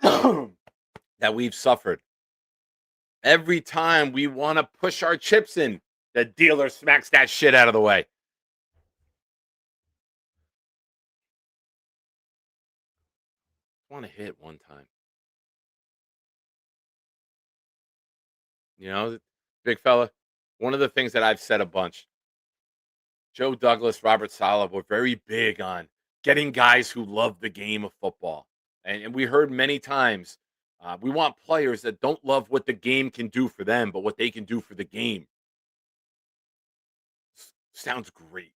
that we've suffered. Every time we want to push our chips in, the dealer smacks that shit out of the way. I want to hit one time. You know, big fella, one of the things that I've said a bunch, Joe Douglas, Robert Saleh were very big on getting guys who love the game of football. And we heard many times, we want players that don't love what the game can do for them, but what they can do for the game. Sounds great.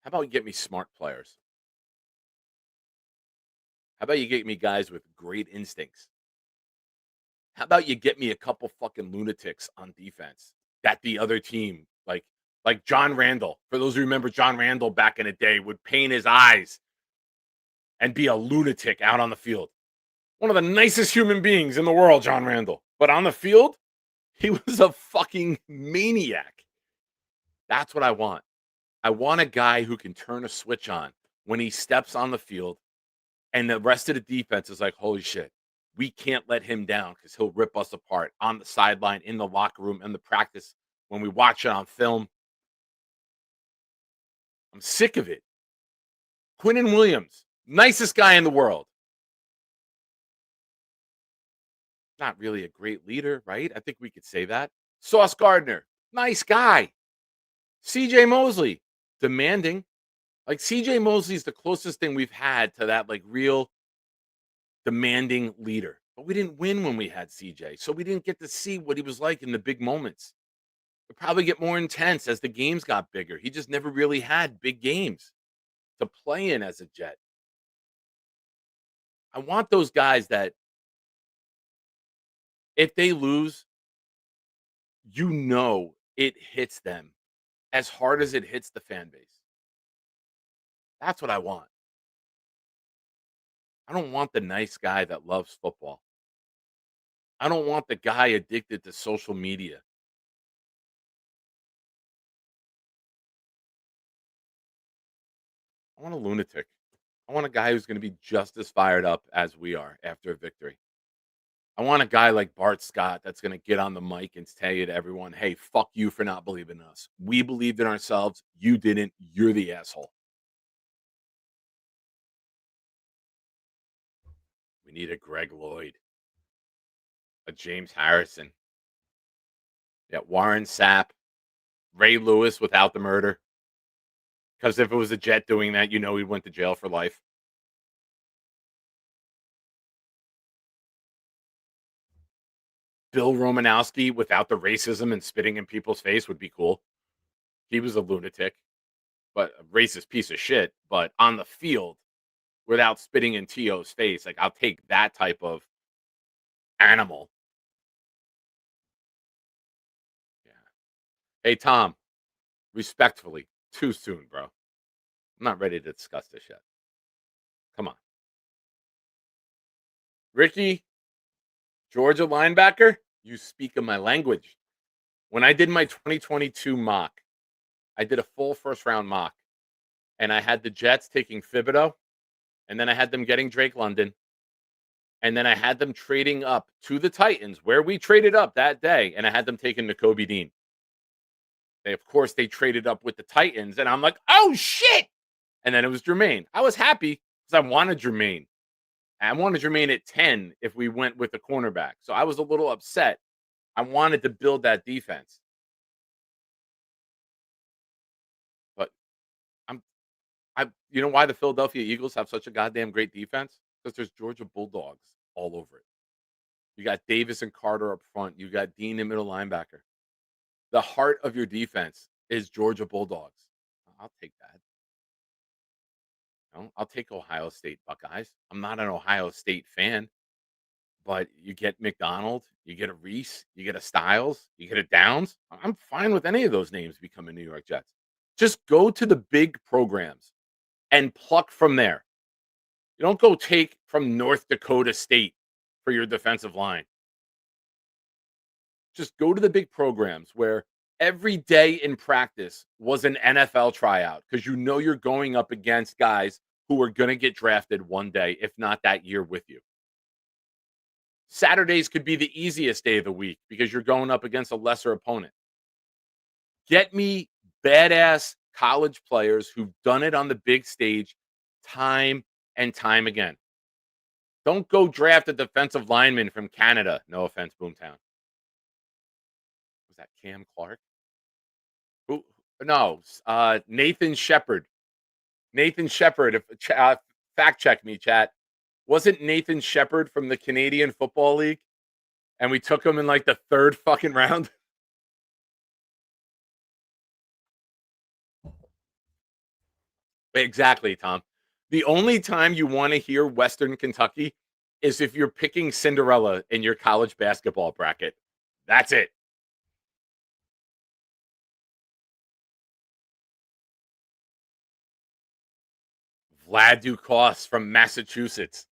How about you get me smart players? How about you get me guys with great instincts? How about you get me a couple fucking lunatics on defense that the other team, like John Randall, for those who remember John Randall back in the day, would paint his eyes and be a lunatic out on the field. One of the nicest human beings in the world, John Randall. But on the field, he was a fucking maniac. That's what I want. I want a guy who can turn a switch on when he steps on the field and the rest of the defense is like, holy shit, we can't let him down because he'll rip us apart on the sideline, in the locker room, in the practice, when we watch it on film. I'm sick of it. Quinnen Williams, nicest guy in the world. Not really a great leader, right? I think we could say that. Sauce Gardner, nice guy. CJ Mosley, demanding. Like CJ Mosley's the closest thing we've had to that, like, real demanding leader. But we didn't win when we had CJ, so we didn't get to see what he was like in the big moments. It'll probably get more intense as the games got bigger. He just never really had big games to play in as a Jet. I want those guys that if they lose, you know it hits them as hard as it hits the fan base. That's what I want. I don't want the nice guy that loves football. I don't want the guy addicted to social media. I want a lunatic. I want a guy who's going to be just as fired up as we are after a victory. I want a guy like Bart Scott that's going to get on the mic and tell you to everyone, hey, fuck you for not believing in us. We believed in ourselves. You didn't. You're the asshole. We need a Greg Lloyd, a James Harrison, Warren Sapp, Ray Lewis without the murder. Because if it was a Jet doing that, you know he went to jail for life. Bill Romanowski without the racism and spitting in people's face would be cool. He was a lunatic, but a racist piece of shit. But on the field, without spitting in T.O.'s face, like, I'll take that type of animal. Yeah. Hey, Tom, respectfully, too soon, bro. I'm not ready to discuss this yet. Come on. Ricky, Georgia linebacker, you speak of my language. When I did my 2022 mock, I did a full first round mock, and I had the Jets taking Thibodeau, and then I had them getting Drake London, and then I had them trading up to the Titans, where we traded up that day, and I had them taking Nakobe Dean. Of course, they traded up with the Titans, and I'm like, oh shit! And then it was Jermaine. I was happy because I wanted Jermaine. I wanted Jermaine at 10 if we went with the cornerback. So I was a little upset. I wanted to build that defense. But you know why the Philadelphia Eagles have such a goddamn great defense? Because there's Georgia Bulldogs all over it. You got Davis and Carter up front. You got Dean in middle linebacker. The heart of your defense is Georgia Bulldogs. I'll take that. I'll take Ohio State Buckeyes. I'm not an Ohio State fan, but you get McDonald, you get a Reese, you get a Styles, you get a Downs. I'm fine with any of those names becoming New York Jets. Just go to the big programs and pluck from there. You don't go take from North Dakota State for your defensive line. Just go to the big programs where every day in practice was an NFL tryout because you know you're going up against guys who are going to get drafted one day, if not that year with you. Saturdays could be the easiest day of the week because you're going up against a lesser opponent. Get me badass college players who've done it on the big stage time and time again. Don't go draft a defensive lineman from Canada. No offense, Boomtown. Was that Cam Clark? Who? No, Nathan Shepard. Nathan Shepard. Fact check me, chat. Wasn't Nathan Shepard from the Canadian Football League? And we took him in like the third fucking round. Exactly, Tom. The only time you want to hear Western Kentucky is if you're picking Cinderella in your college basketball bracket. That's it. Vlad Duclos from Massachusetts.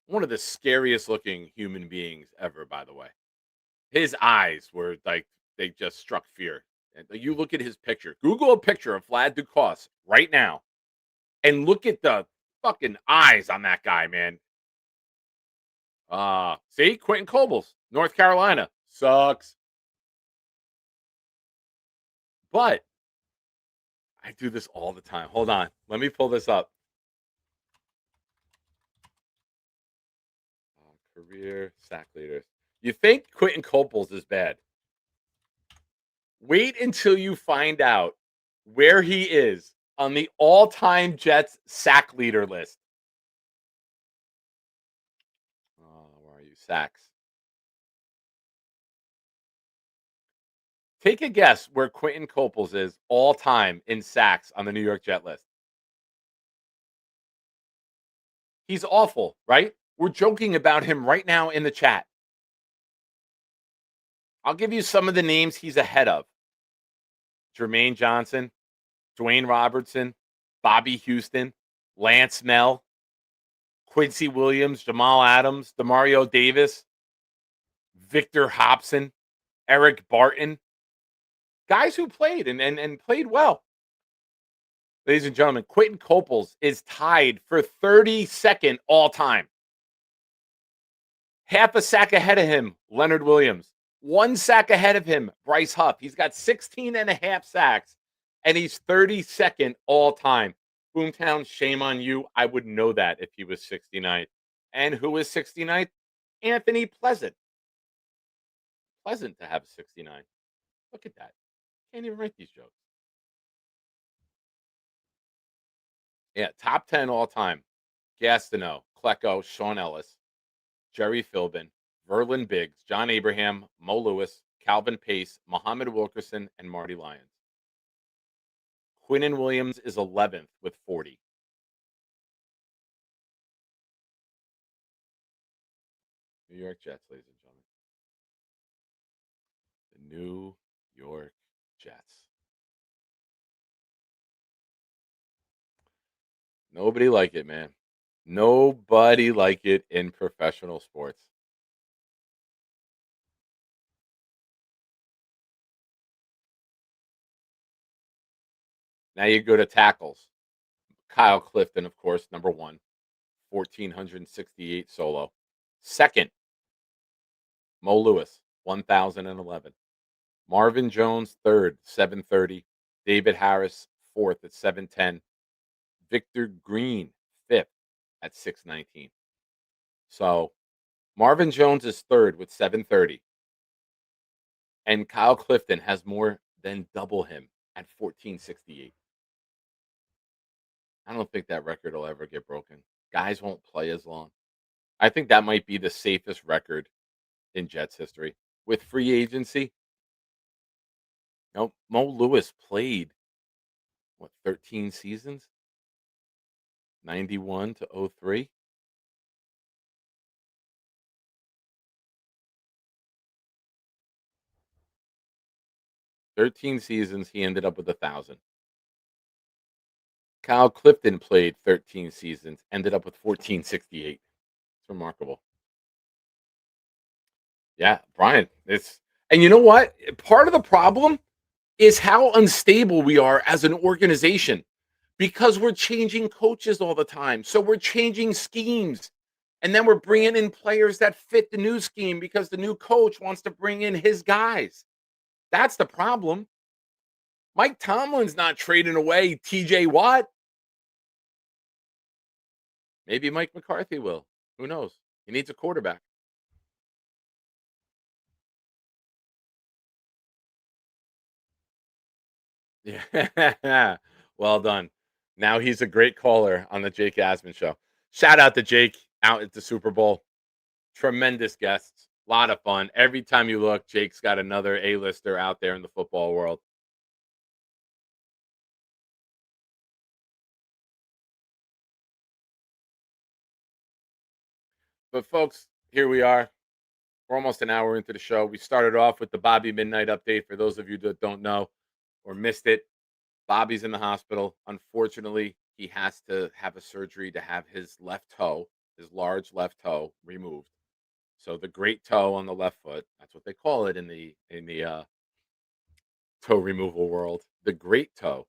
One of the scariest looking human beings ever, by the way. His eyes were like, they just struck fear. And you look at his picture. Google a picture of Vlad Duclos right now and look at the fucking eyes on that guy, man. See? Quentin Cobles, North Carolina. Sucks. But I do this all the time. Hold on. Let me pull this up. Career sack leaders. You think Quentin Cobles is bad? Wait until you find out where he is on the all-time Jets sack leader list. Where are you? Sacks. Take a guess where Quentin Cobles is all-time in sacks on the New York Jet list. He's awful, right? We're joking about him right now in the chat. I'll give you some of the names he's ahead of. Jermaine Johnson, Dwayne Robertson, Bobby Houston, Lance Mel, Quincy Williams, Jamal Adams, Demario Davis, Victor Hobson, Eric Barton. Guys who played and played well. Ladies and gentlemen, Quentin Cobles is tied for 32nd all-time. Half a sack ahead of him, Leonard Williams. 1 sack ahead of him, Bryce Huff. He's got 16 and a half sacks, and he's 32nd all-time. Boomtown, shame on you. I would know that if he was 69th. And who is 69th? Anthony Pleasant. Pleasant to have 69. Look at that. Can't even write these jokes. Yeah, top 10 all-time. Gastineau, Klecko, Sean Ellis, Jerry Philbin, Verlin Biggs, John Abraham, Mo Lewis, Calvin Pace, Muhammad Wilkerson, and Marty Lyons. Quinnen Williams is 11th with 40. New York Jets, ladies and gentlemen. The New York Jets. Nobody like it, man. Nobody like it in professional sports. Now you go to tackles. Kyle Clifton, of course, number one, 1,468 solo. Second, Mo Lewis, 1,011. Marvin Jones, third, 730. David Harris, fourth at 710. Victor Green, fifth at 619. So Marvin Jones is third with 730. And Kyle Clifton has more than double him at 1,468. I don't think that record will ever get broken. Guys won't play as long. I think that might be the safest record in Jets history. With free agency, Mo Lewis played, 13 seasons? 91 to 03? "13 seasons, he ended up with 1,000. Kyle Clifton played 13 seasons, ended up with 1,468. It's remarkable. Yeah, Brian, and you know what? Part of the problem is how unstable we are as an organization because we're changing coaches all the time. So we're changing schemes. And then we're bringing in players that fit the new scheme because the new coach wants to bring in his guys. That's the problem. Mike Tomlin's not trading away TJ Watt. Maybe Mike McCarthy will. Who knows? He needs a quarterback. Yeah. Well done. Now he's a great caller on the Jake Asman show. Shout out to Jake out at the Super Bowl. Tremendous guests. A lot of fun. Every time you look, Jake's got another A-lister out there in the football world. But folks, here we are. We're almost an hour into the show. We started off with the Bobby Midnight update. For those of you that don't know or missed it, Bobby's in the hospital. Unfortunately, he has to have a surgery to have his left toe, his large left toe, removed. So the great toe on the left foot, that's what they call it in the toe removal world. The great toe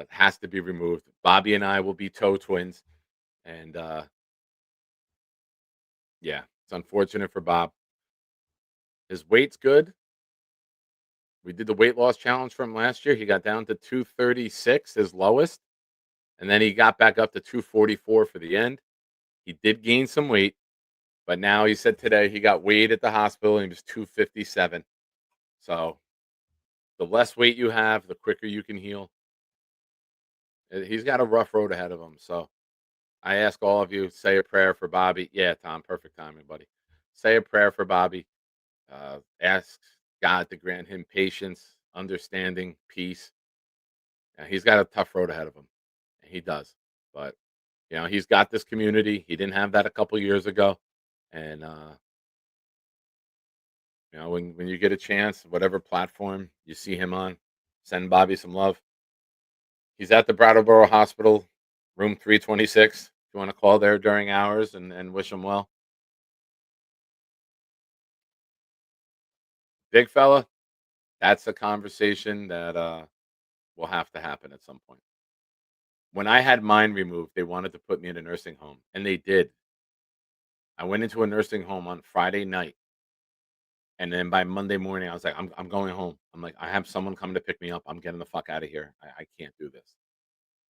has to be removed. Bobby and I will be toe twins. And yeah, it's unfortunate for Bob. His weight's good. We did the weight loss challenge for him last year. He got down to 236, his lowest. And then he got back up to 244 for the end. He did gain some weight. But now he said today he got weighed at the hospital and he was 257. So the less weight you have, the quicker you can heal. He's got a rough road ahead of him. So I ask all of you, say a prayer for Bobby. Yeah, Tom, perfect timing, buddy. Say a prayer for Bobby. Ask God to grant him patience, understanding, peace. He's got a tough road ahead of him. And he does. But, he's got this community. He didn't have that a couple years ago. And, when you get a chance, whatever platform you see him on, send Bobby some love. He's at the Brattleboro Hospital, room 326. If you want to call there during hours and wish him well. Big fella, that's a conversation that will have to happen at some point. When I had mine removed, they wanted to put me in a nursing home, and they did. I went into a nursing home on Friday night, and then by Monday morning, I was like, I'm going home. I'm like, I have someone coming to pick me up. I'm getting the fuck out of here. I can't do this.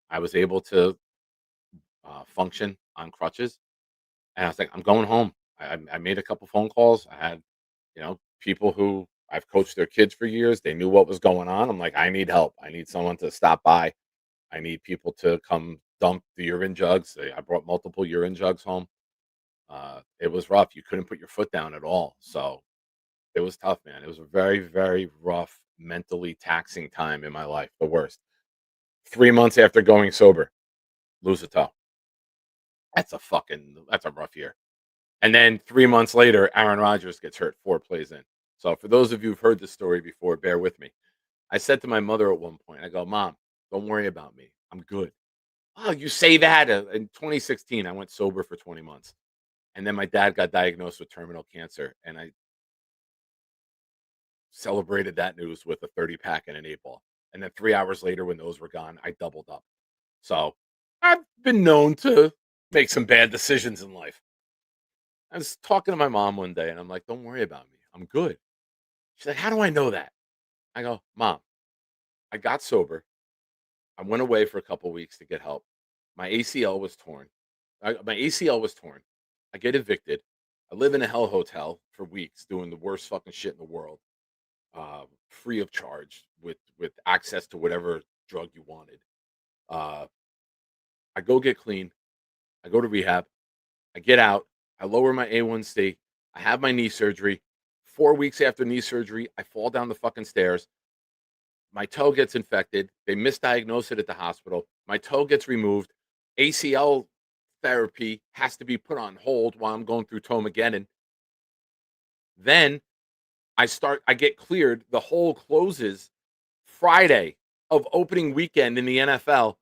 I was able to function on crutches, and I was like, I'm going home. I made a couple phone calls. I had, people who I've coached their kids for years. They knew what was going on. I'm like, I need help. I need someone to stop by. I need people to come dump the urine jugs. I brought multiple urine jugs home. It was rough. You couldn't put your foot down at all. So it was tough, man. It was a very, very rough, mentally taxing time in my life. The worst. 3 months after going sober, lose a toe. That's a rough year. And then 3 months later, Aaron Rodgers gets hurt 4 plays in. So for those of you who've heard this story before, bear with me. I said to my mother at one point, I go, Mom, don't worry about me. I'm good. Oh, you say that. In 2016, I went sober for 20 months. And then my dad got diagnosed with terminal cancer. And I celebrated that news with a 30-pack and an 8-ball. And then 3 hours later, when those were gone, I doubled up. So I've been known to make some bad decisions in life. I was talking to my mom one day, and I'm like, don't worry about me. I'm good. She's like, how do I know that? I go, Mom, I got sober. I went away for a couple weeks to get help. My ACL was torn. I get evicted. I live in a hell hotel for weeks doing the worst fucking shit in the world, free of charge with access to whatever drug you wanted. I go get clean. I go to rehab. I get out. I lower my A1C. I have my knee surgery. 4 weeks after knee surgery, I fall down the fucking stairs. My toe gets infected. They misdiagnose it at the hospital. My toe gets removed. ACL therapy has to be put on hold while I'm going through Tomageddon. Then I get cleared. The hole closes Friday of opening weekend in the NFL.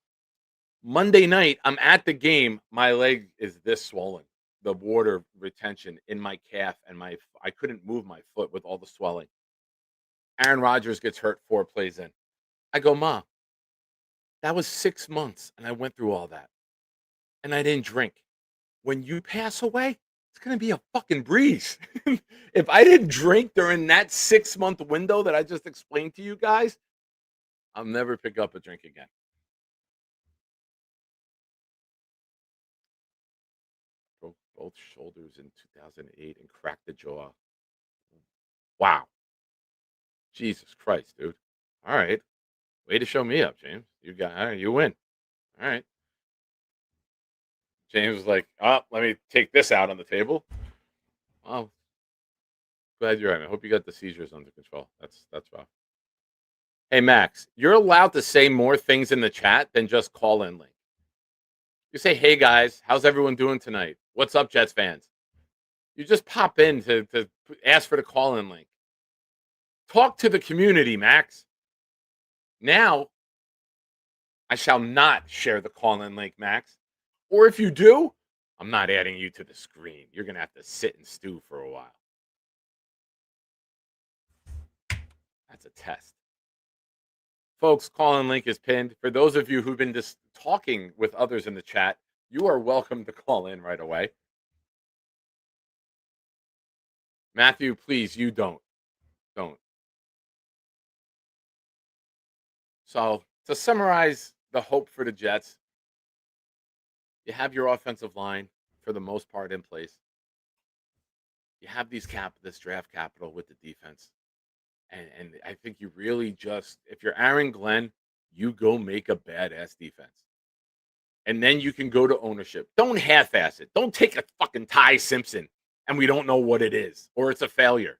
Monday night, I'm at the game. My leg is this swollen. The water retention in my calf and I couldn't move my foot with all the swelling. Aaron Rodgers gets hurt 4 plays in. I go, Mom, that was 6 months and I went through all that. And I didn't drink. When you pass away, it's going to be a fucking breeze. If I didn't drink during that 6-month window that I just explained to you guys, I'll never pick up a drink again. Broke both shoulders in 2008 and cracked the jaw. Wow. Jesus Christ, dude. All right. Way to show me up, James. You win. All right. James was like, oh, let me take this out on the table. Well, glad you're right. I hope you got the seizures under control. That's rough. Hey, Max, you're allowed to say more things in the chat than just call in link. You say, hey, guys, how's everyone doing tonight? What's up, Jets fans? You just pop in to ask for the call in link. Talk to the community, Max. Now, I shall not share the call in link, Max. Or if you do, I'm not adding you to the screen. You're going to have to sit and stew for a while. That's a test. Folks, call-in link is pinned. For those of you who've been just talking with others in the chat, you are welcome to call in right away. Matthew, please, you don't. Don't. So, to summarize the hope for the Jets, you have your offensive line, for the most part, in place. You have this draft capital with the defense. And I think you really just, if you're Aaron Glenn, you go make a badass defense. And then you can go to ownership. Don't half-ass it. Don't take a fucking Ty Simpson and we don't know what it is or it's a failure.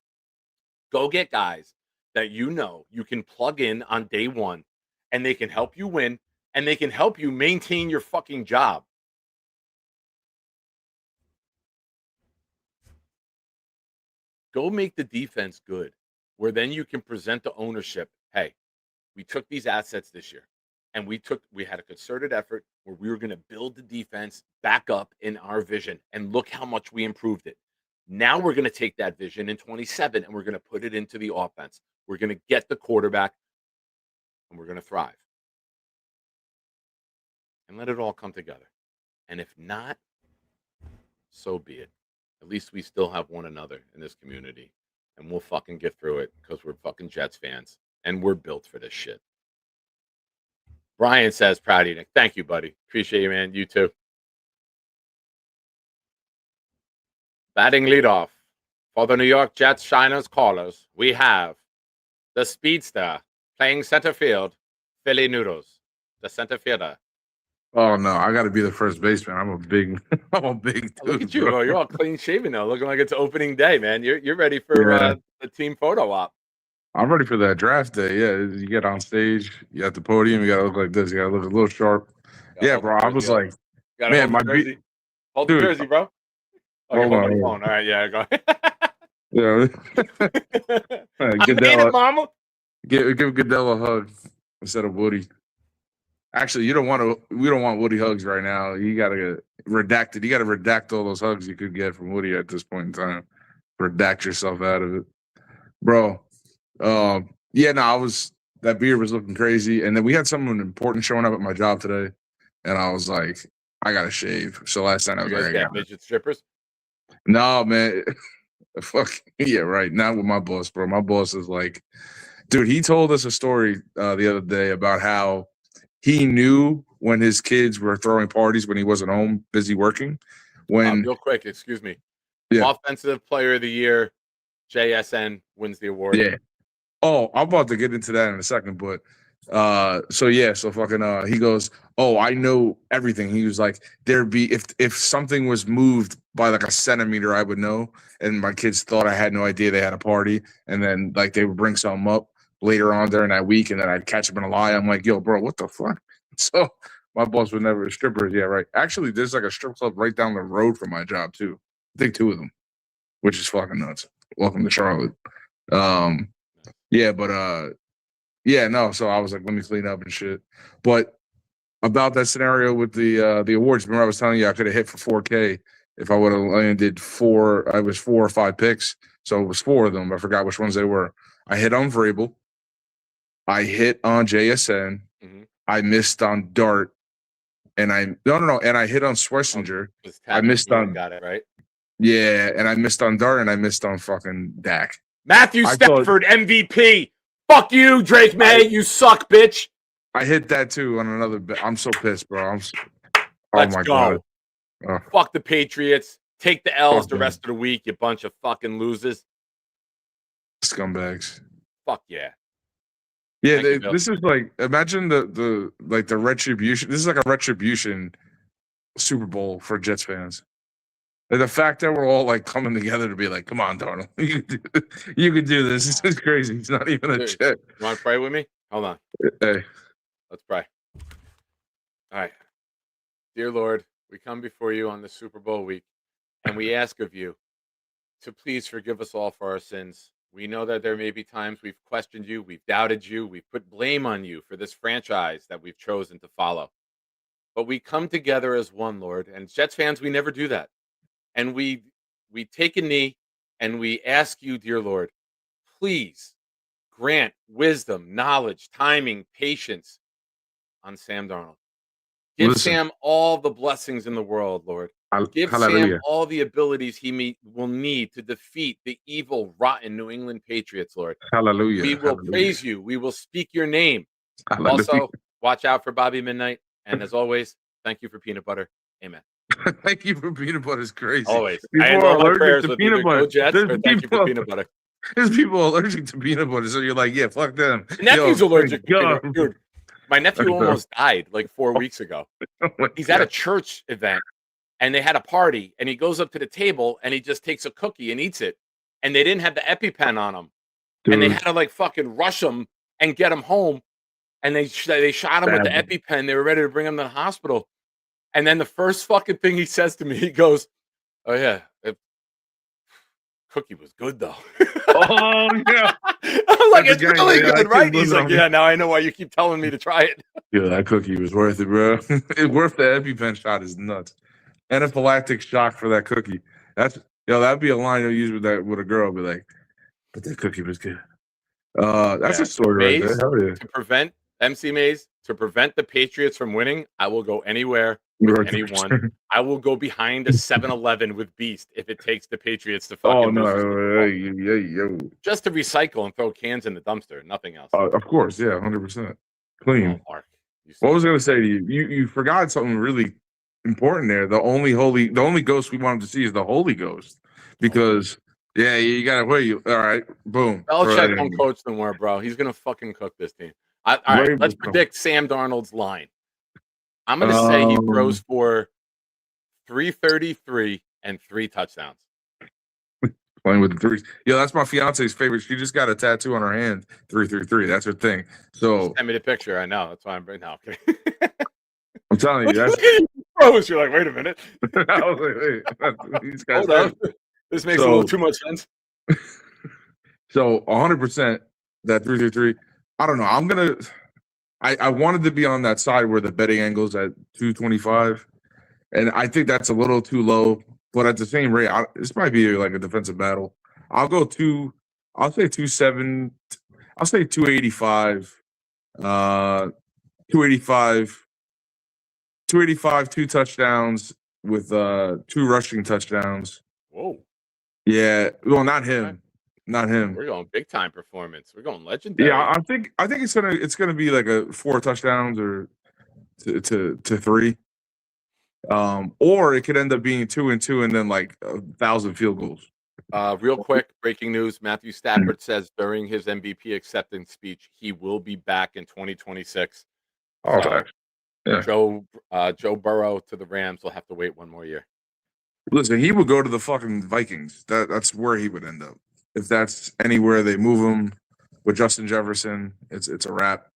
Go get guys that you know you can plug in on day one and they can help you win and they can help you maintain your fucking job. Go make the defense good, where then you can present to ownership, hey, we took these assets this year, and we had a concerted effort where we were going to build the defense back up in our vision, and look how much we improved it. Now we're going to take that vision in 27, and we're going to put it into the offense. We're going to get the quarterback, and we're going to thrive. And let it all come together. And if not, so be it. At least we still have one another in this community. And we'll fucking get through it because we're fucking Jets fans. And we're built for this shit. Brian says, proud of you, Nick. Thank you, buddy. Appreciate you, man. You too. Batting leadoff for the New York Jets Shiners callers. We have the speedster playing center field, Philly Noodles, the center fielder. Oh no, I got to be the first baseman. I'm a big dude. Look at you, bro. You're all clean shaven now, looking like it's opening day, man. You're ready for the team photo op. I'm ready for that draft day. Yeah, you get on stage, you at the podium, you gotta look like this. You gotta look a little sharp. Yeah, bro. I was like, man, hold the jersey, bro. Oh, you're Hold holding the on. phone. All right, yeah, go. Yeah. I made it, Goodell, Mama. give Goodell a hug instead of Woody. Actually, you don't want to. We don't want Woody hugs right now. You got to get redacted. You got to redact all those hugs you could get from Woody at this point in time. Redact yourself out of it, bro. Yeah, no, that beard was looking crazy, and then we had someone important showing up at my job today, and I was like, I gotta shave. So last night I was You guys like, get midget strippers? no, man, fuck yeah, right. Not with my boss, bro. My boss is like, dude. He told us a story the other day about how he knew when his kids were throwing parties when he wasn't home, busy working. When Real quick, excuse me. Yeah. Offensive Player of the Year, JSN wins the award. Yeah. Oh, I'm about to get into that in a second, but so fucking he goes, oh, I know everything. He was like, there'd be if something was moved by like a centimeter, I would know. And my kids thought I had no idea they had a party, and then like they would bring something up later on during that week, and then I'd catch them in a lie. I'm like, yo, bro, what the fuck? So my boss would never strippers. Yeah, right. Actually, there's like a strip club right down the road from my job too. I think 2 of them, which is fucking nuts. Welcome to Charlotte. Yeah, but yeah, no. So I was like, let me clean up and shit. But about that scenario with the awards, remember I was telling you I could have hit for 4K if I would have landed 4. I was 4 or 5 picks, so it was 4 of them. I forgot which ones they were. I hit on Vrabel. I hit on JSN. Mhm. I missed on Dart, and I hit on Schlesinger. I missed on Got it right. Yeah, and I missed on Dart, and I missed on fucking Dak. Matthew I thought- Stafford, MVP. Fuck you, Drake May. You suck, bitch. I hit that too on another bet. I'm so pissed, bro. Let's my go. God. Oh. Fuck the Patriots. Take the L's Fuck the them. rest of the week, you bunch of fucking losers. Scumbags. Fuck yeah. Yeah, Thank you, Bill. this is like imagine the retribution. This is like a retribution Super Bowl for Jets fans. Like, the fact that we're all like coming together to be like, come on, Darnold, you could do this. This is crazy. It's not even a Dude. Jet. You want to pray with me? Hold on. Hey, Let's pray. All right. Dear Lord, we come before you on the Super Bowl week, and we ask of you to please forgive us all for our sins. We know that there may be times we've questioned you, we've doubted you, we've put blame on you for this franchise that we've chosen to follow. But we come together as one, Lord, and Jets fans, we never do that. And we take a knee and we ask you, dear Lord, please grant wisdom, knowledge, timing, patience on Sam Darnold. Give Listen. Sam all the blessings in the world, Lord. Give hallelujah. Sam all the abilities he will need to defeat the evil, rotten New England Patriots, Lord. Hallelujah. We will hallelujah, praise you. We will speak your name. hallelujah. Also, watch out for Bobby Midnight. And as always, thank you for peanut butter. Amen. Thank you for peanut butter. Is crazy. Always. People I end are all my allergic prayers to with peanut either butter. go Jets There's or thank you for people- peanut butter. There's people allergic to peanut butter, so you're like, yeah, fuck them. My nephew's Yo, allergic to God. peanut butter. Dude, my nephew Okay. almost died like 4 weeks ago. Oh my He's at a God. church event and they had a party and he goes up to the table and he just takes a cookie and eats it. And they didn't have the EpiPen on him. And they Dude, had to like fucking rush him and get him home. And they shot him with the Bad. EpiPen. They were ready to bring him to the hospital. And then the first fucking thing he says to me, he goes, "Oh yeah, cookie was good though." oh yeah, I'm like, That's "It's a gang, really yeah, I good, keep right?" He's looking like, on me. "Yeah, now I know why you keep telling me to try it." yeah, that cookie was worth it, bro. It's worth the EpiPen shot. Is nuts. Anaphylactic shock for that cookie. That'd be a line you'll use with a girl. Be like, but that cookie was good. That's Yeah. a story right Maze, there. Hell yeah. to prevent MC Mays, to prevent the Patriots from winning, I will go anywhere with Right. anyone. I will go behind a 7-Eleven with Beast if it takes the Patriots to fucking Oh lose no, the Super Bowl. yo. Just to recycle and throw cans in the dumpster, nothing else. Of course, yeah, 100%. Clean. Oh, Mark, you What was I silly gonna say to you? You forgot something really important there. The only ghost we wanted to see is the Holy Ghost, because yeah, you gotta wait. All right, boom. Belichick Right. don't coach no more, bro. He's gonna fucking cook this team. All right, Ravens let's don't. predict Sam Darnold's line. I'm gonna say he throws for 333 and 3 touchdowns. Playing with the threes. Yeah, that's my fiance's favorite. She just got a tattoo on her hand. 333. That's her thing. So Send me the picture. I know. That's why I'm right now. I'm telling you, Look that's at you, froze. You're like, wait a minute. I was like, wait, these guys Hold on. This makes a So- little too much sense. So 100% that 333. I don't know. I wanted to be on that side where the betting angle's at 225, and I think that's a little too low. But at the same rate, this might be like a defensive battle. I'll go I'll say 27. I'll say 285. 285. 285. 2 touchdowns with 2 rushing touchdowns. Whoa. Yeah. Well, not him. Not him. We're going big time performance. We're going legendary. Yeah, I think it's gonna be like a 4 touchdowns or to 3. Or it could end up being 2 and 2 and then like 1,000 field goals. Real quick, breaking news. Matthew Stafford says during his MVP acceptance speech, he will be back in 2026. Oh, So, facts. Yeah. Joe Burrow to the Rams will have to wait 1 more year. Listen, he would go to the fucking Vikings. That's where he would end up. If that's anywhere they move him with Justin Jefferson, it's a wrap.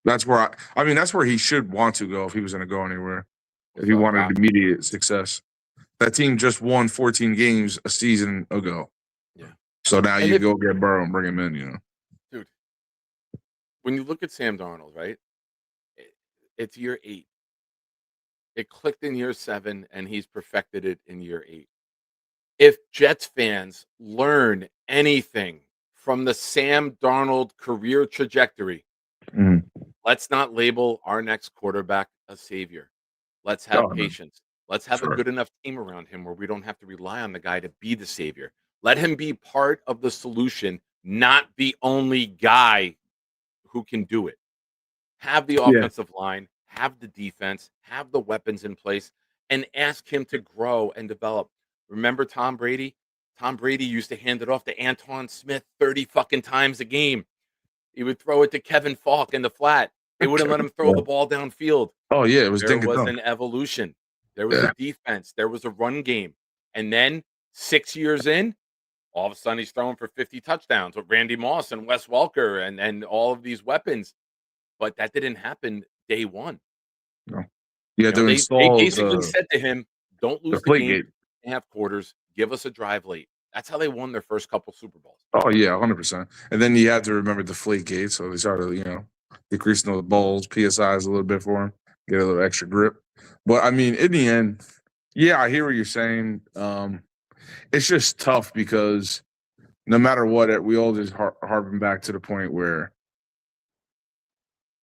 That's where that's where he should want to go if he was going to go anywhere. If he wanted immediate success. That team just won 14 games a season ago. Yeah. So now And you if- go get Burrow and bring him in, you know. Dude, when you look at Sam Darnold, right? It's year 8. It clicked in year 7, and he's perfected it in year 8. If Jets fans learn anything from the Sam Darnold career trajectory, Mhm. let's not label our next quarterback a savior. Let's have No, no. patience. Let's have Sure. a good enough team around him where we don't have to rely on the guy to be the savior. Let him be part of the solution, not the only guy who can do it. Have the Yeah. offensive line, have the defense, have the weapons in place, and ask him to grow and develop. Remember Tom Brady? Tom Brady used to hand it off to Antoine Smith 30 fucking times a game. He would throw it to Kevin Falk in the flat. They wouldn't let him throw the ball downfield. Oh yeah, it was There dink and was dunk. an evolution. There was Yeah. a defense. There was a run game. And then 6 years in, all of a sudden he's throwing for 50 touchdowns with Randy Moss and Wes Welker and all of these weapons. But that didn't happen day one. You had You to know, they install basically the said to him, don't lose the play game gate. in half quarters. Give us a drive late. That's how they won their first couple Super Bowls. Oh yeah, 100%. And then you had to remember deflate gate, so they started, decreasing those balls, PSIs a little bit for him, get a little extra grip. But I mean, in the end, yeah, I hear what you're saying. It's just tough because no matter what, we all just harping back to the point where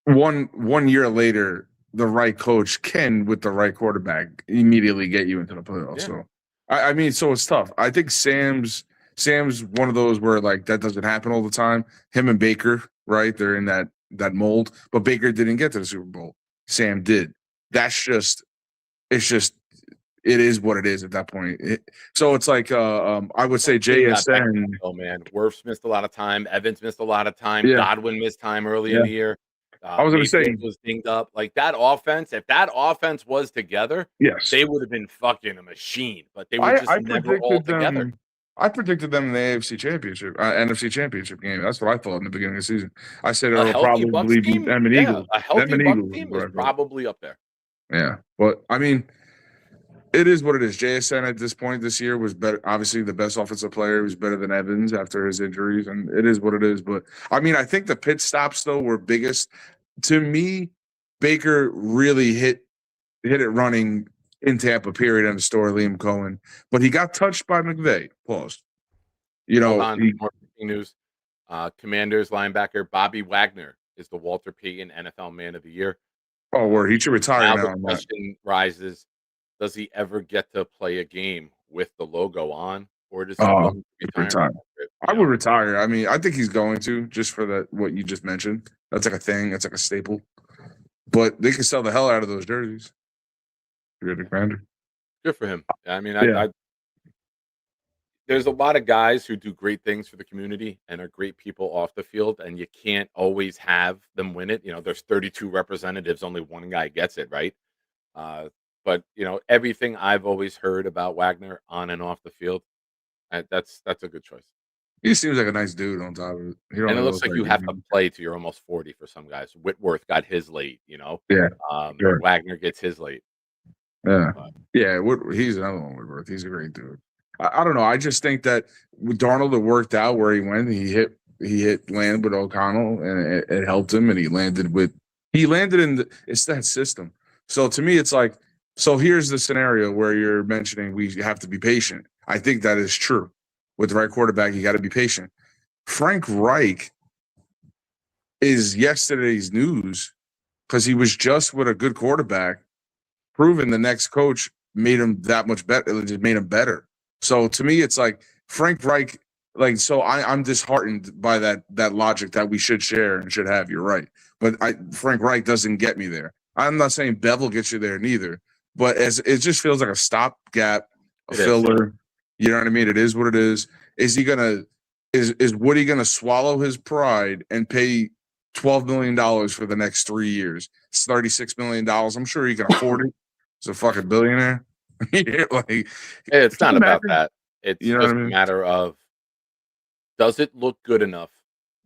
one year later, the right coach can, with the right quarterback, immediately get you into the playoffs. Yeah. So so it's tough. I think Sam's one of those where like that doesn't happen all the time. Him and Baker, right? They're in that mold, but Baker didn't get to the Super Bowl. Sam did. It is what it is at that point. So it's like I would say JSN. Oh man, Wirfs missed a lot of time. Evans missed a lot of time. Yeah. Godwin missed time early in Yeah. the year. I was gonna say- Mayfield was dinged up. Like that offense, if that offense was together, Yes, they would have been fucking a machine. But they were just never all together. I predicted them in the AFC Championship, NFC Championship game. That's what I thought in the beginning of the season. I said A it'll healthy Bucs probably beat team, them and yeah, Eagles. a healthy Them and Bucs Eagles team is what is I thought. probably up there. Yeah, but I mean, it is what it is. JSN at this point this year was better. Obviously, the best offensive player. He was better than Evans after his injuries, and it is what it is. But I mean, I think the pit stops though were biggest to me. Baker really hit it running in Tampa. Period. End of story. Liam Cohen, but he got touched by McVay. Pause. Hold on, more breaking news. Commanders linebacker Bobby Wagner is the Walter Payton NFL Man of the Year. Oh, where he should retire Now now. the question rises: does he ever get to play a game with the logo on, or does he Oh, go into retirement? I would retire. I mean, I think he's going to just for that what you just mentioned. That's like a thing. That's like a staple. But they can sell the hell out of those jerseys. You're the Commander. Good for him. I mean, Yeah. there's a lot of guys who do great things for the community and are great people off the field, and you can't always have them win it. There's 32 representatives, only one guy gets it, right? But everything I've always heard about Wagner on and off the field, that's a good choice. He seems like a nice dude on top of it. And it looks like you have to play till you're almost 40 for some guys. Whitworth got his late, you know. Yeah, sure. Wagner gets his late. Yeah, yeah. He's another one. Whitworth. He's a great dude. I don't know. I just think that with Darnold, it worked out where he went. He landed with O'Connell, and it helped him. And he landed in it's that system. So to me, it's like, so here's the scenario where you're mentioning we have to be patient. I think that is true. With the right quarterback, you got to be patient. Frank Reich is yesterday's news because he was just with a good quarterback, proving the next coach made him that much better. It just made him better. So to me, it's like Frank Reich. Like, so I'm disheartened by that logic that we should share and should have. You're right, but Frank Reich doesn't get me there. I'm not saying Bevel gets you there neither, but it just feels like a stopgap, a filler. You know what I mean? It is what it is. Is Woody gonna swallow his pride and pay $12 million for the next 3 years? It's $36 million. I'm sure he can afford it. He's a fucking billionaire. Like, it's not about that. It's just I mean? a matter of, does it look good enough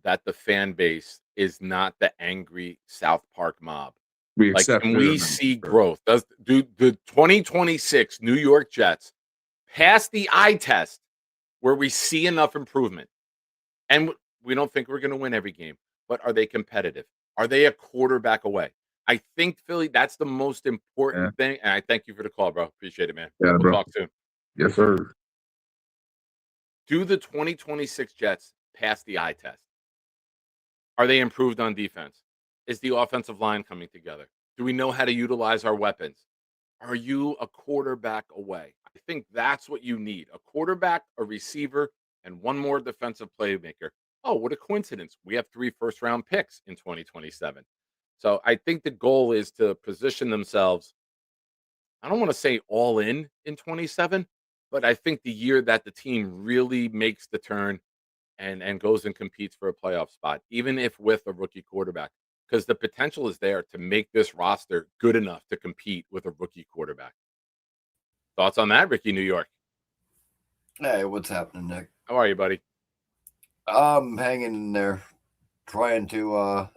that the fan base is not the angry South Park mob? Can we see growth? Do the 2026 New York Jets pass the eye test where we see enough improvement? And we don't think we're going to win every game, but are they competitive? Are they a quarterback away? I think, Philly, that's the most important thing. And I thank you for the call, bro. Appreciate it, man. Yeah, we'll bro. talk soon. Yes, sir. Do the 2026 Jets pass the eye test? Are they improved on defense? Is the offensive line coming together? Do we know how to utilize our weapons? Are you a quarterback away? I think that's what you need. A quarterback, a receiver, and one more defensive playmaker. Oh, what a coincidence. We have 3 first-round picks in 2027. So I think the goal is to position themselves, I don't want to say all in 27, but I think the year that the team really makes the turn and goes and competes for a playoff spot, even if with a rookie quarterback, because the potential is there to make this roster good enough to compete with a rookie quarterback. Thoughts on that, Ricky New York? Hey, what's happening, Nick? How are you, buddy? I'm hanging in there, trying to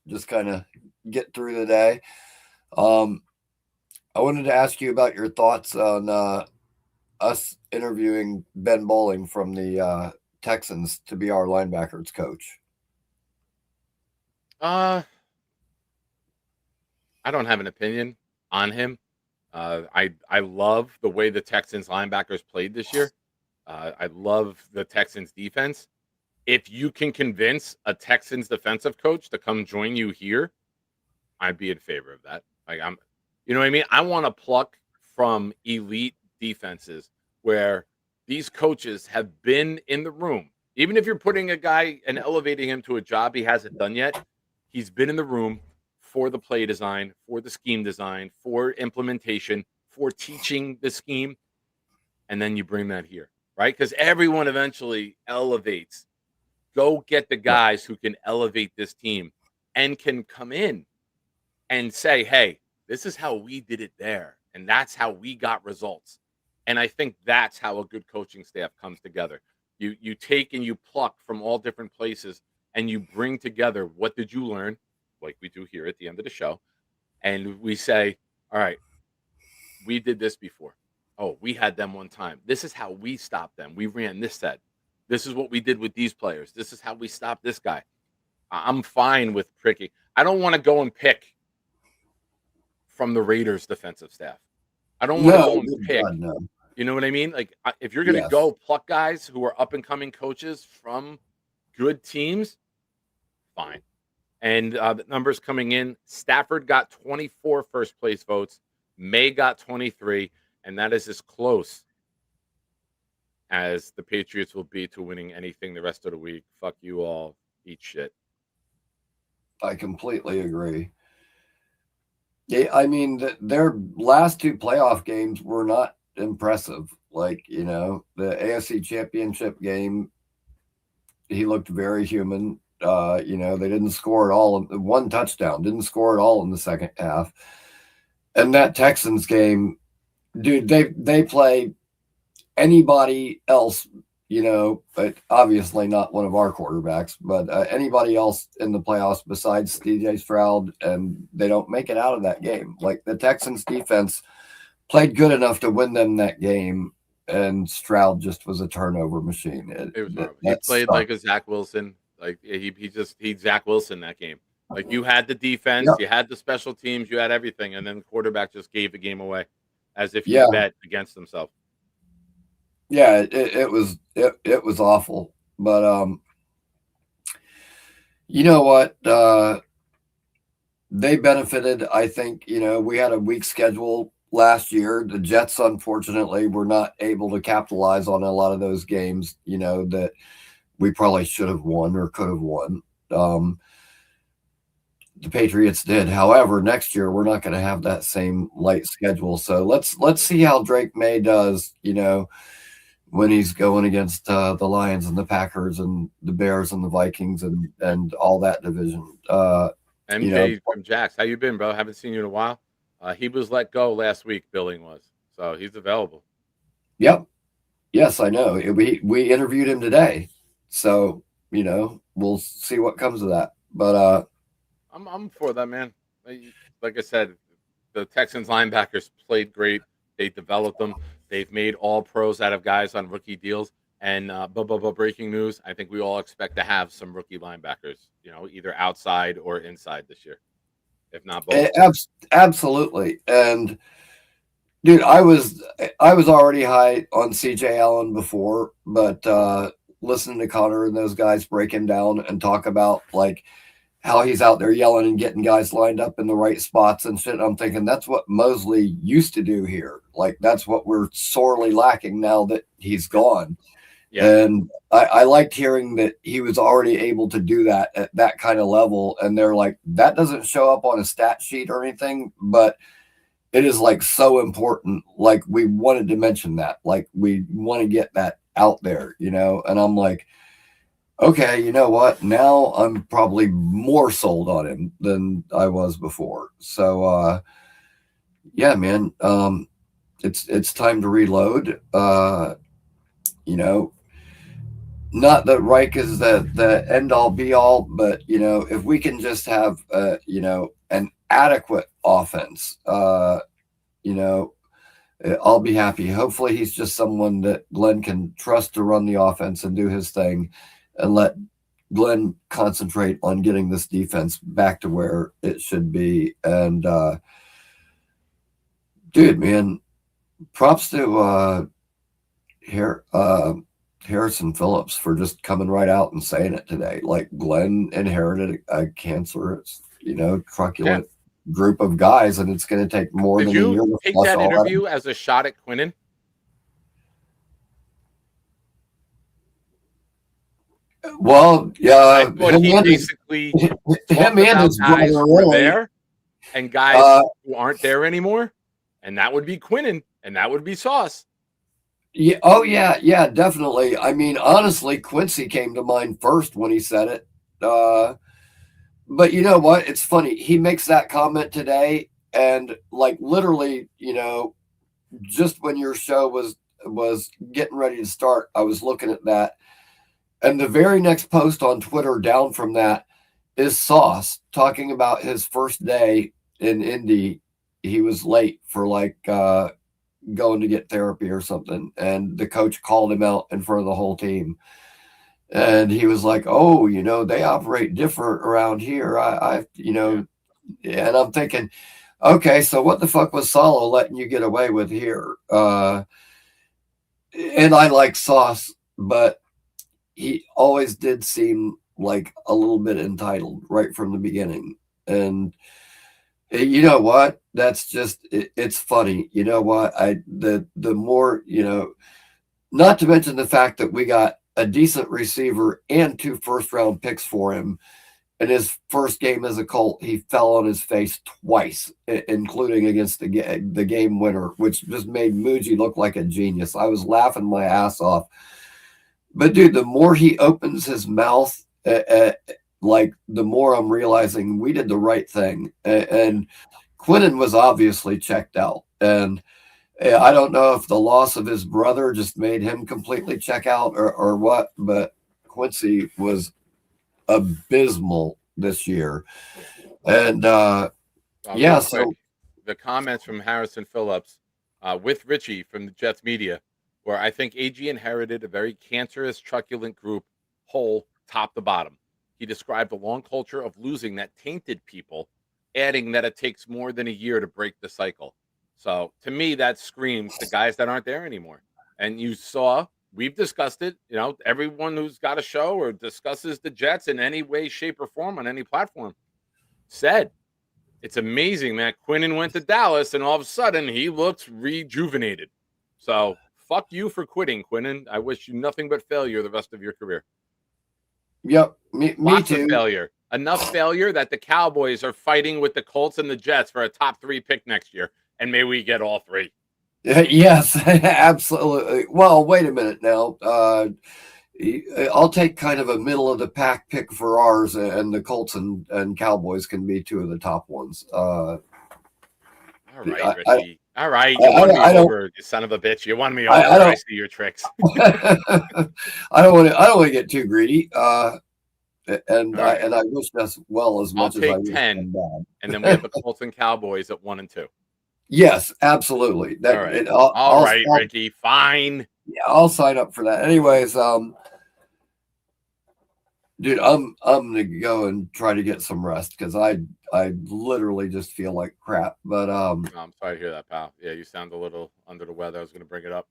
just kind of get through the day. I wanted to ask you about your thoughts on us interviewing Ben Bowling from the Texans to be our linebackers coach. I don't have an opinion on him. I love the way the Texans linebackers played this year. I love the Texans defense. If you can convince a Texans defensive coach to come join you here, I'd be in favor of that. You know what I mean? I want to pluck from elite defenses where these coaches have been in the room. Even if you're putting a guy and elevating him to a job he hasn't done yet, he's been in the room for the play design, for the scheme design, for implementation, for teaching the scheme. And then you bring that here, right? Because everyone eventually elevates. Go get the guys who can elevate this team and can come in and say, hey, this is how we did it there. And that's how we got results. And I think that's how a good coaching staff comes together. You take and you pluck from all different places and you bring together, what did you learn, like we do here at the end of the show. And we say, all right, we did this before. Oh, we had them one time. This is how we stopped them. We ran this set. This is what we did with these players. This is how we stopped this guy. I'm fine with Pricky. I don't want to go and pick from the Raiders defensive staff. I don't want to go and pick. God, no. You know what I mean? Like, if you're going to go pluck guys who are up and coming coaches from good teams, fine. And the numbers coming in, Stafford got 24 first place votes. May got 23. And that is as close as the Patriots will be to winning anything the rest of the week. Fuck you all. Eat shit. I completely agree. Yeah, I mean, their last 2 playoff games were not impressive. Like, you know, the AFC Championship game, he looked very human. You know, they didn't score at all. 1 touchdown, didn't score at all in the second half. And that Texans game, dude, they play anybody else you know, but obviously not one of our quarterbacks, but anybody else in the playoffs besides DJ Stroud, and they don't make it out of that game. Like the Texans defense played good enough to win them that game, and Stroud just was a turnover machine. It was horrible. He played like a Zach Wilson. Like he Zach Wilson that game. Like you had the defense, you had the special teams, you had everything, and then the quarterback just gave the game away as if he bet against himself. Yeah, it was awful. But you know what? They benefited. I think, you know, we had a weak schedule last year. The Jets, unfortunately, were not able to capitalize on a lot of those games, you know, that we probably should have won or could have won. The Patriots did. However, next year we're not going to have that same light schedule. So let's see how Drake May does, you know, when he's going against the Lions and the Packers and the Bears and the Vikings and all that division. MJ, you know, from Jax, how you been, bro? Haven't seen you in a while. He was let go last week. Billing was, so he's available. Yep. Yes, I know. We interviewed him today, so you know we'll see what comes of that. But I'm for that, man. Like I said, the Texans linebackers played great. They developed them. They've made all pros out of guys on rookie deals. And breaking news, I think we all expect to have some rookie linebackers, you know, either outside or inside this year, if not both. Absolutely. And dude, I was already high on CJ Allen before, but listening to Connor and those guys break him down and talk about like how he's out there yelling and getting guys lined up in the right spots and shit, I'm thinking that's what Mosley used to do here. Like that's what we're sorely lacking now that he's gone. Yeah. And I liked hearing that he was already able to do that at that kind of level. And they're like, that doesn't show up on a stat sheet or anything, but it is like so important. Like we wanted to mention that, like we want to get that out there, you know? And I'm like, okay, you know what? Now I'm probably more sold on him than I was before. So, yeah, man, it's time to reload. You know, not that Reich is the end all be all, but you know, if we can just have you know, an adequate offense, you know, I'll be happy. Hopefully he's just someone that Glenn can trust to run the offense and do his thing and let Glenn concentrate on getting this defense back to where it should be. And dude, man, props to Harrison Phillips for just coming right out and saying it today. Like Glenn inherited a cancerous, you know, truculent group of guys, and it's going to take more than a year. Did you take that interview as a shot at Quinnen? Well, yeah, I thought he basically him and his guys were there, and guys who aren't there anymore, and that would be Quinnen, and that would be Sauce. Yeah. Oh, yeah. Yeah, definitely. I mean, honestly, Quincy came to mind first when he said it. But you know what? It's funny. He makes that comment today, and like literally, you know, just when your show was getting ready to start, I was looking at that, and the very next post on Twitter down from that is Sauce talking about his first day in Indy. He was late for like going to get therapy or something, and the coach called him out in front of the whole team, and he was like, oh, you know, they operate different around here. I you know, and I'm thinking, okay, so what the fuck was Salo letting you get away with here? And I like Sauce, but he always did seem like a little bit entitled right from the beginning. And you know what? That's just, it's funny. You know what? The more, you know, not to mention the fact that we got a decent receiver and 2 first-round picks for him. In his first game as a Colt, he fell on his face twice, including against the game winner, which just made Muji look like a genius. I was laughing my ass off. But dude, the more he opens his mouth, like the more I'm realizing we did the right thing. And Quinnen was obviously checked out. And I don't know if the loss of his brother just made him completely check out or what, but Quincy was abysmal this year. And yeah, real so quick, the comments from Harrison Phillips with Richie from the Jets media, where I think AG inherited a very cancerous, truculent group, whole, top to bottom. He described a long culture of losing that tainted people, adding that it takes more than a year to break the cycle. So to me, that screams the guys that aren't there anymore. And you saw, we've discussed it, you know, everyone who's got a show or discusses the Jets in any way, shape, or form on any platform said, it's amazing that Quinnen went to Dallas and all of a sudden he looks rejuvenated. So fuck you for quitting, Quinnen. I wish you nothing but failure the rest of your career. yep, me Lots too. of failure. Enough failure that the Cowboys are fighting with the Colts and the Jets for a top 3 pick next year. And may we get all 3. Yes, absolutely. Well, wait a minute now. I'll take kind of a middle of the pack pick for ours, and the Colts and Cowboys can be 2 of the top ones. All right, Richie. All right, you won me over, you son of a bitch. You won me over. I see your tricks. I don't want to get too greedy. And I wish us well as much as I take wish 10, bad. And then we have the Colts and Cowboys at 1 and 2. Yes, absolutely. All right, all right, Ricky. Fine. Yeah, I'll sign up for that. Anyways, dude, I'm gonna go and try to get some rest because I literally just feel like crap. But I'm sorry to hear that, pal. Yeah, you sound a little under the weather. I was gonna bring it up.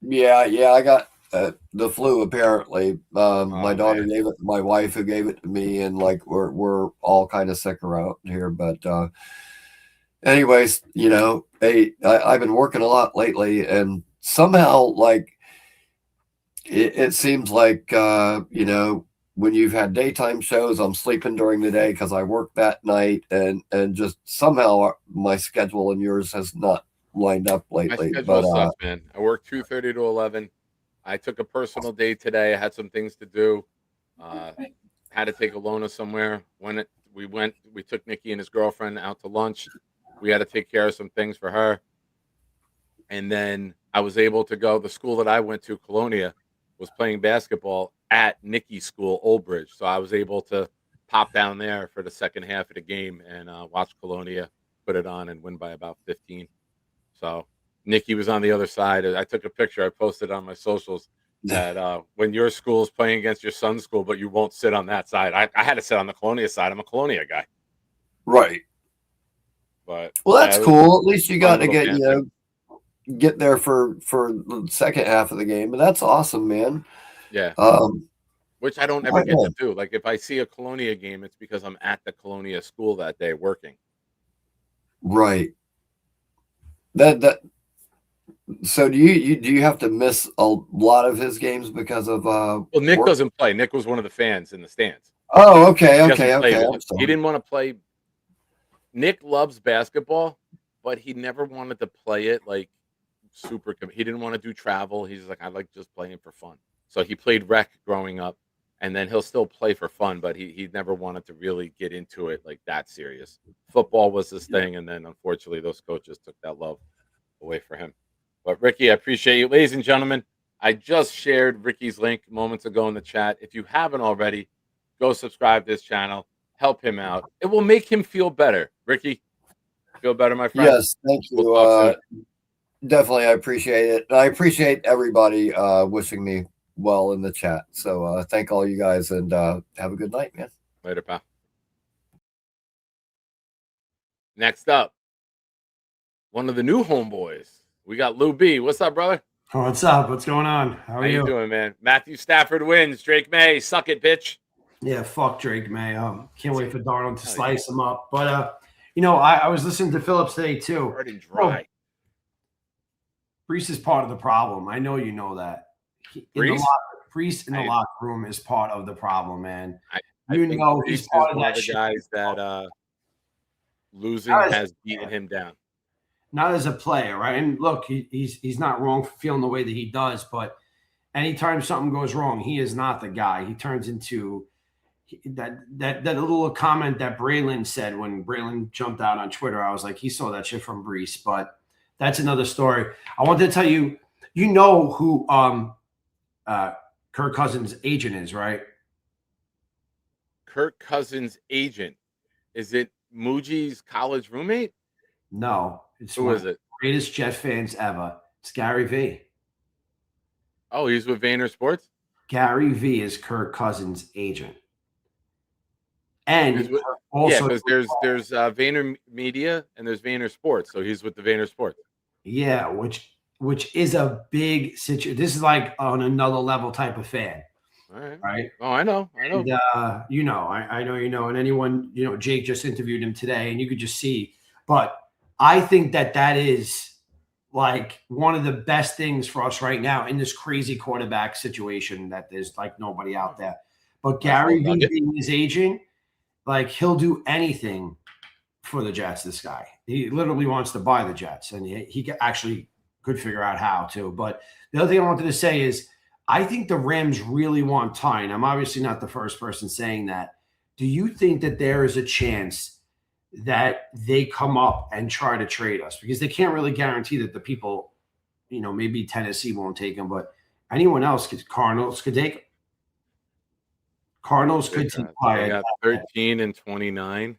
yeah, I got the flu apparently. My daughter man. gave it to my wife, who gave it to me, and like we're all kind of sick around here. But anyways, you know, I've been working a lot lately, and somehow like it seems like you know, when you've had daytime shows, I'm sleeping during the day because I work that night, and just somehow my schedule and yours has not lined up My lately. schedule But sucks, man. I work 2:30 to 11. I took a personal day today. I had some things to do. Had to take Alona somewhere. We took Nikki and his girlfriend out to lunch. We had to take care of some things for her. And then I was able to go. The school that I went to, Colonia, was playing basketball at Nikki's school, Old Bridge. So I was able to pop down there for the second half of the game and watch Colonia put it on and win by about 15. So Nikki was on the other side. I took a picture. I posted on my socials that when your school is playing against your son's school, but you won't sit on that side. I had to sit on the Colonia side. I'm a Colonia guy. right. But Well, that's it was cool. At least you a got fun to little banter. get there for the second half of the game, and that's awesome, man. Yeah. Um, Which I don't ever get to do. Like if I see a Colonia game, it's because I'm at the Colonia school that day working. right. That So do you have to miss a lot of his games because of Well, Nick work? doesn't play. Nick was one of the fans in the stands. Oh, okay, He doesn't okay, play okay. with I'm us. sorry. He didn't want to play. Nick loves basketball, but he never wanted to play it like super. He didn't want to do travel. He's like, I like just playing for fun. So he played rec growing up, and then he'll still play for fun, but he never wanted to really get into it like that serious. Football was his thing, and then unfortunately those coaches took that love away from him. But Ricky, I appreciate you. Ladies and gentlemen, I just shared Ricky's link moments ago in the chat. If you haven't already, go subscribe to this channel. Help him out. It will make him feel better. Ricky, feel better, my friend? Yes, thank you. We'll talk soon. Definitely, I appreciate it. I appreciate everybody wishing me well in the chat. So thank all you guys, and have a good night, man. Later, pal. Next up, one of the new homeboys. We got Lou B. What's up, brother? What's up? What's going on? How are How you doing, man? Matthew Stafford wins. Drake May, suck it, bitch. Yeah, fuck Drake May. Can't wait for Darnold to slice him up. But you know, I was listening to Phillips today too. Hard and dry. Brees is part of the problem. I know you know that. Brees in the locker room is part of the problem, man. I You think know Brees he's is part of one that the shit. guys that losing Guys- has beaten him down. Not as a player, right? And look, he's not wrong for feeling the way that he does, but anytime something goes wrong, he is not the guy. He turns into that little comment that Braylon said when Braylon jumped out on Twitter. I was like, he saw that shit from Brees, but that's another story. I wanted to tell you, you know who Kirk Cousins' agent is, right? Kirk Cousins' agent. Is it Muji's college roommate? No, it's Who one is of the it? greatest Jet fans ever. It's Gary V. Oh, he's with Vayner Sports? Gary V is Kirk Cousins' agent. And He's with- also, because there's Vayner Media and there's Vayner Sports, so he's with the Vayner Sports. yeah, which is a big situation. This is like on another level type of fan, All right. right? Oh, I know. And, I know, and anyone, Jake just interviewed him today, and you could just see. But I think that is like one of the best things for us right now in this crazy quarterback situation that there's like nobody out there. But Gary V being his agent, like he'll do anything for the Jets. This guy, he literally wants to buy the Jets, and he actually could figure out how to. But the other thing I wanted to say is, I think the Rams really want Ty, and I'm obviously not the first person saying that. Do you think that there is a chance that they come up and try to trade us? Because they can't really guarantee that the people, maybe Tennessee won't take him, but anyone else Cardinals could take him. Cardinals could take Ty. They got 13 and 29.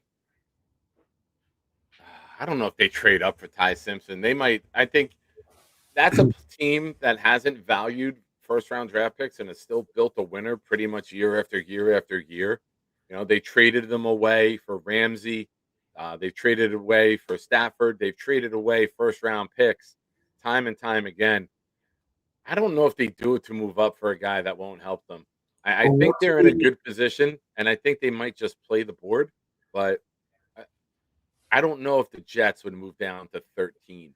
I don't know if they trade up for Ty Simpson. They might. I think that's a team that hasn't valued first-round draft picks and has still built a winner pretty much year after year after year. They traded them away for Ramsey. They've traded away for Stafford. They've traded away first-round picks time and time again. I don't know if they do it to move up for a guy that won't help them. I think they're in a good position, and I think they might just play the board. But I don't know if the Jets would move down to 13.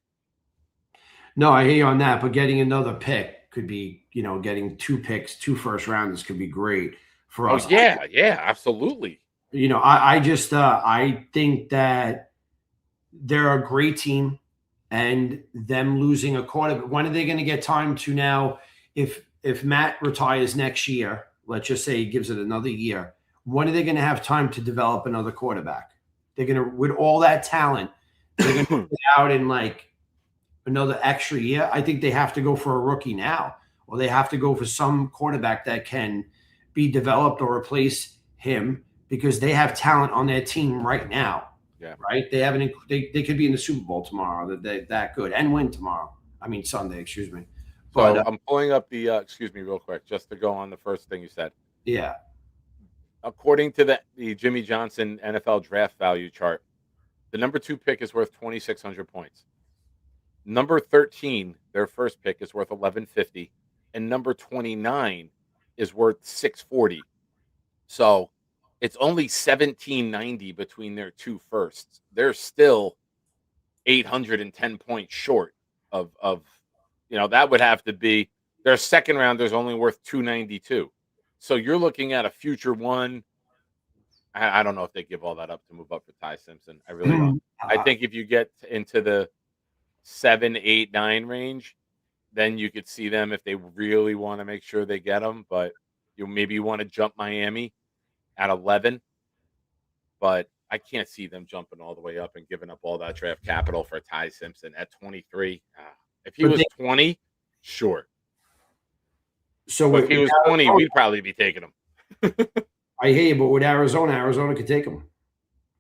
No, I hear you on that, but getting another pick could be, getting 2 picks, 2 first rounders could be great for us. Yeah, absolutely. I think that they're a great team, and them losing a quarterback. When are they going to get time to now? If Matt retires next year, let's just say he gives it another year, when are they going to have time to develop another quarterback? They're going to, with all that talent, they're going to put out in like another extra year. I think they have to go for a rookie now, or they have to go for some quarterback that can be developed or replace him, because they have talent on their team right now. Yeah. Right. They haven't. They could be in the Super Bowl tomorrow. They're that good, and win tomorrow. I mean Sunday. Excuse me. But so I'm pulling up the. Excuse me, real quick, just to go on the first thing you said. Yeah. According to the Jimmy Johnson NFL draft value chart, the number 2 pick is worth 2,600 points. Number 13, their first pick, is worth 1,150, and number 29 is worth 640. So it's only 1,790 between their 2 firsts. They're still 810 points short of that would have to be their second rounder's only worth 292. So you're looking at a future one. I don't know if they give all that up to move up for Ty Simpson. I really don't. I think if you get into the 7, 8, 9 range, then you could see them if they really want to make sure they get them. But you want to jump Miami at 11. But I can't see them jumping all the way up and giving up all that draft capital for Ty Simpson at 23. If he was 20, sure. So if he was 20, we'd probably be taking him. I hear you, but with Arizona could take him.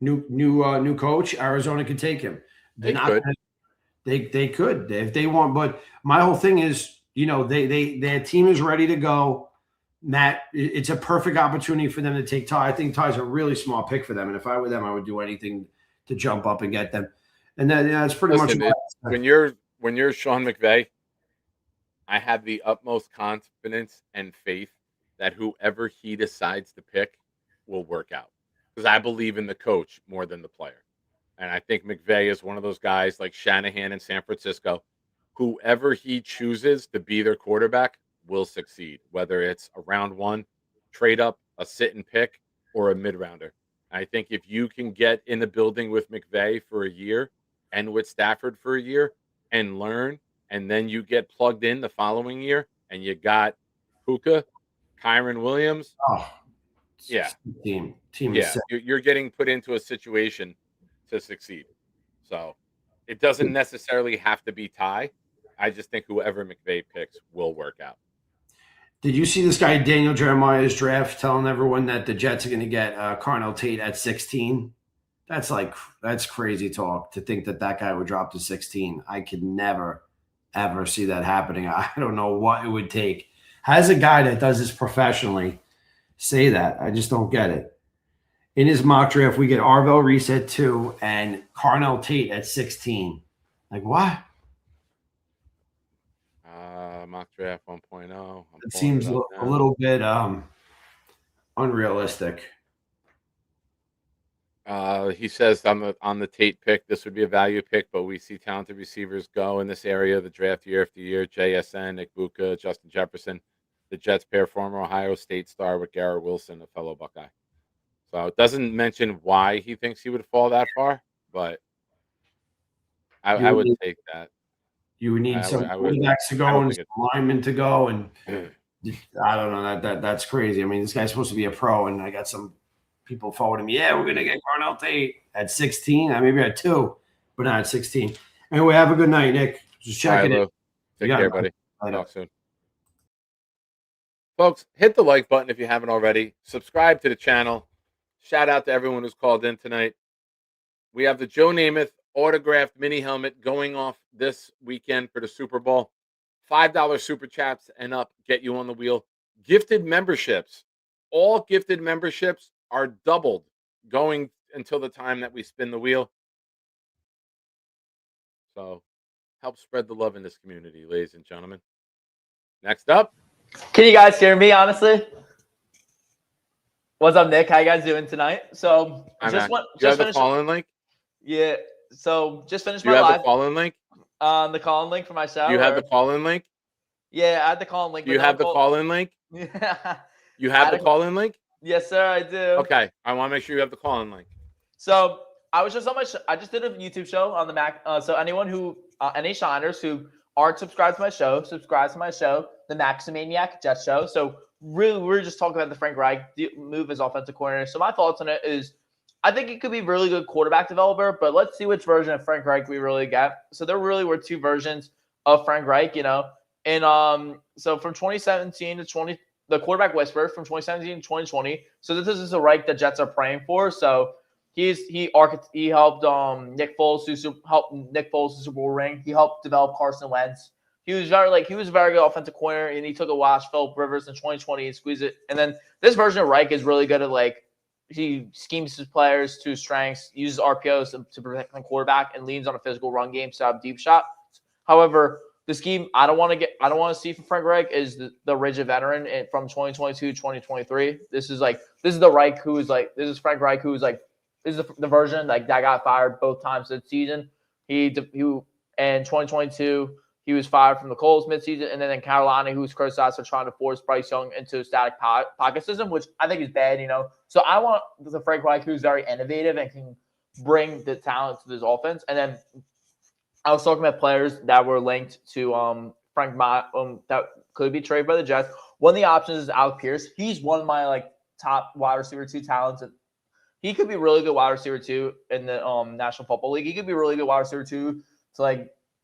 New coach, Arizona could take him. They could if they want. But my whole thing is, their team is ready to go. Matt, it's a perfect opportunity for them to take Ty. I think Ty's a really small pick for them, and if I were them, I would do anything to jump up and get them. And then that's pretty much when you're Sean McVay. I have the utmost confidence and faith that whoever he decides to pick will work out, because I believe in the coach more than the player. And I think McVay is one of those guys like Shanahan in San Francisco. Whoever he chooses to be their quarterback will succeed, whether it's a round 1 trade up, a sit and pick, or a mid-rounder. I think if you can get in the building with McVay for a year and with Stafford for a year and learn, and then you get plugged in the following year and you got Puka, Kyron Williams. Oh, yeah. Team. Yeah. You're getting put into a situation to succeed. So It doesn't necessarily have to be Ty. I just think whoever McVay picks will work out. Did you see this guy Daniel Jeremiah's draft telling everyone that the Jets are going to get Carnell Tate at 16? That's crazy talk to think that guy would drop to 16. I could never ever see that happening. I don't know what it would take. Has a guy that does this professionally say that? I just don't get it. In his mock draft, we get Arvell Reese at 2 and Carnell Tate at 16. Like what? Mock draft 1.0. It seems a little bit unrealistic. He says on the Tate pick, this would be a value pick, but we see talented receivers go in this area of the draft year after year. JSN, Nick Buka, Justin Jefferson. The Jets pair former Ohio State star with Garrett Wilson, a fellow Buckeye. So it doesn't mention why he thinks he would fall that far, but I would take that. You would need some quarterbacks to go and some linemen to go, and I don't know. That's crazy. I mean, this guy's supposed to be a pro, and I got some people forwarding me. Yeah, we're gonna get Carnell Tate at 16. Maybe at 2, but not at 16. Anyway, have a good night, Nick. Just checking it. Take care, buddy. Talk soon. Folks, hit the like button if you haven't already. Subscribe to the channel. Shout out to everyone who's called in tonight. We have the Joe Namath autographed mini helmet going off this weekend for the Super Bowl. $5 super chats and up get you on the wheel. Gifted memberships. All gifted memberships are doubled going until the time that we spin the wheel. So help spread the love in this community, ladies and gentlemen. Next up. Can you guys hear me, honestly? What's up, Nick? How you guys doing tonight? So you have the call-in link? Yeah. So just finished my live. live. You have the call-in link? The call-in link for my show. You have the call-in link? Yeah, I had the call-in link. You have the call-in link? Yeah. You have the call-in link? Yes, sir, I do. Okay. I want to make sure you have the call-in link. So I was just on my show. I just did a YouTube show on the Mac. So anyone who, any shiners who aren't subscribed to my show, subscribe to my show, the Maximaniac Jet Show. So really, we're just talking about the Frank Reich move as offensive coordinator. So my thoughts on it is, I think it could be a really good quarterback developer, but let's see which version of Frank Reich we really get. So there really were 2 versions of Frank Reich, you know. And so from 2017 to the quarterback whisperer from 2017 to 2020. So this is a Reich that Jets are praying for. So he helped Nick Foles to Super Bowl ring. He helped develop Carson Wentz. He was a very good offensive coordinator, and he took a watch Philip Rivers in 2020 and squeezed it. And then this version of Reich is really good at he schemes his players to strengths, uses RPOs to protect the quarterback, and leans on a physical run game to have deep shot. However, the scheme I don't want to see from Frank Reich is the rigid veteran from 2022 2023. This is the Reich who is this is Frank Reich who is this is the version that got fired both times this season. He in 2022 he was fired from the Colts midseason, and then in Carolina, who was criticized for trying to force Bryce Young into a static pocket system, which I think is bad, you know. So I want the Frank Reich who's very innovative and can bring the talent to this offense. And then I was talking about players that were linked to Frank that could be traded by the Jets. One of the options is Alec Pierce. He's one of my top wide receiver 2 talents. He could be really good wide receiver 2 in the National Football League. He could be really good wide receiver 2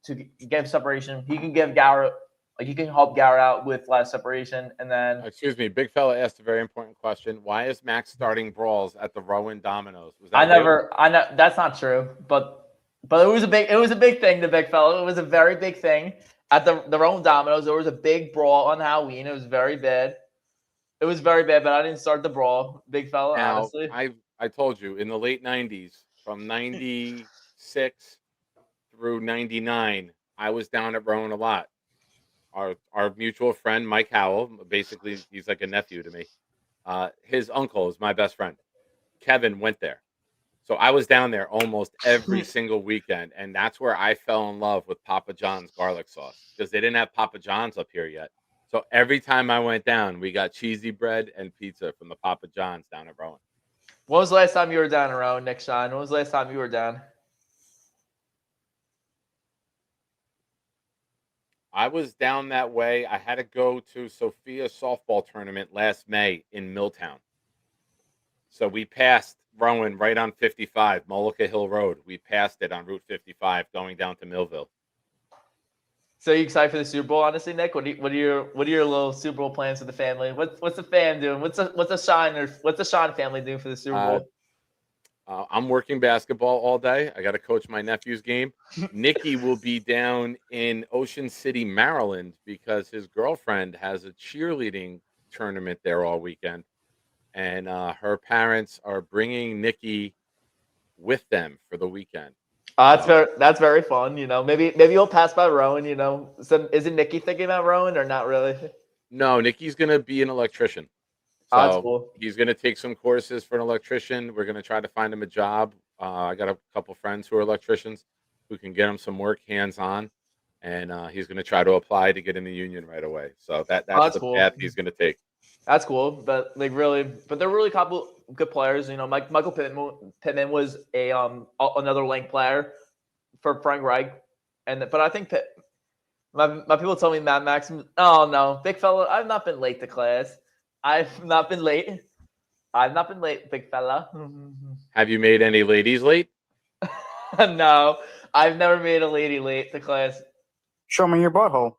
to give separation. He can give Garrett, he can help Garrett out with less separation. And then, excuse me, Big Fella asked a very important question. Why is Max starting brawls at the Rowan Domino's? I know that's not true, but it was a big thing. The Big Fella, it was a very big thing at the Rowan Domino's. There was a big brawl on Halloween. It was very bad. It was very bad, but I didn't start the brawl, Big Fella. Now, honestly, I told you in the late '90s, from '96 through 99, I was down at Rowan a lot. Our mutual friend, Mike Howell, basically, he's like a nephew to me. His uncle is my best friend. Kevin went there. So I was down there almost every single weekend. And that's where I fell in love with Papa John's garlic sauce, because they didn't have Papa John's up here yet. So every time I went down, we got cheesy bread and pizza from the Papa John's down at Rowan. When was the last time you were down at Rowan, Nick Shine? When was the last time you were down? I was down that way. I had to go to Sophia softball tournament last May in Milltown. So we passed Rowan right on 55, Mullica Hill Road. We passed it on Route 55 going down to Millville. So you excited for the Super Bowl, honestly, Nick? What are your little Super Bowl plans for the family? What's the fam doing? What's the Sean family doing for the Super Bowl? I'm working basketball all day. I got to coach my nephew's game. Nikki will be down in Ocean City, Maryland, because his girlfriend has a cheerleading tournament there all weekend, and her parents are bringing Nikki with them for the weekend. That's very fun. Maybe you'll pass by Rowan. So isn't Nikki thinking about Rowan or not really? No, Nikki's gonna be an electrician. That's So cool. he's gonna take some courses for an electrician. We're gonna try to find him a job. I got a couple friends who are electricians who can get him some work hands on, and he's gonna try to apply to get in the union right away. So that's the cool. path he's gonna take. That's cool, but they're really couple good players. Michael Pittman was another link player for Frank Reich, but I think my people told me Matt Maxim. Oh no, big fella, I've not been late to class. I've not been late, big fella. Have you made any ladies late? No, I've never made a lady late to class. Show me your butthole.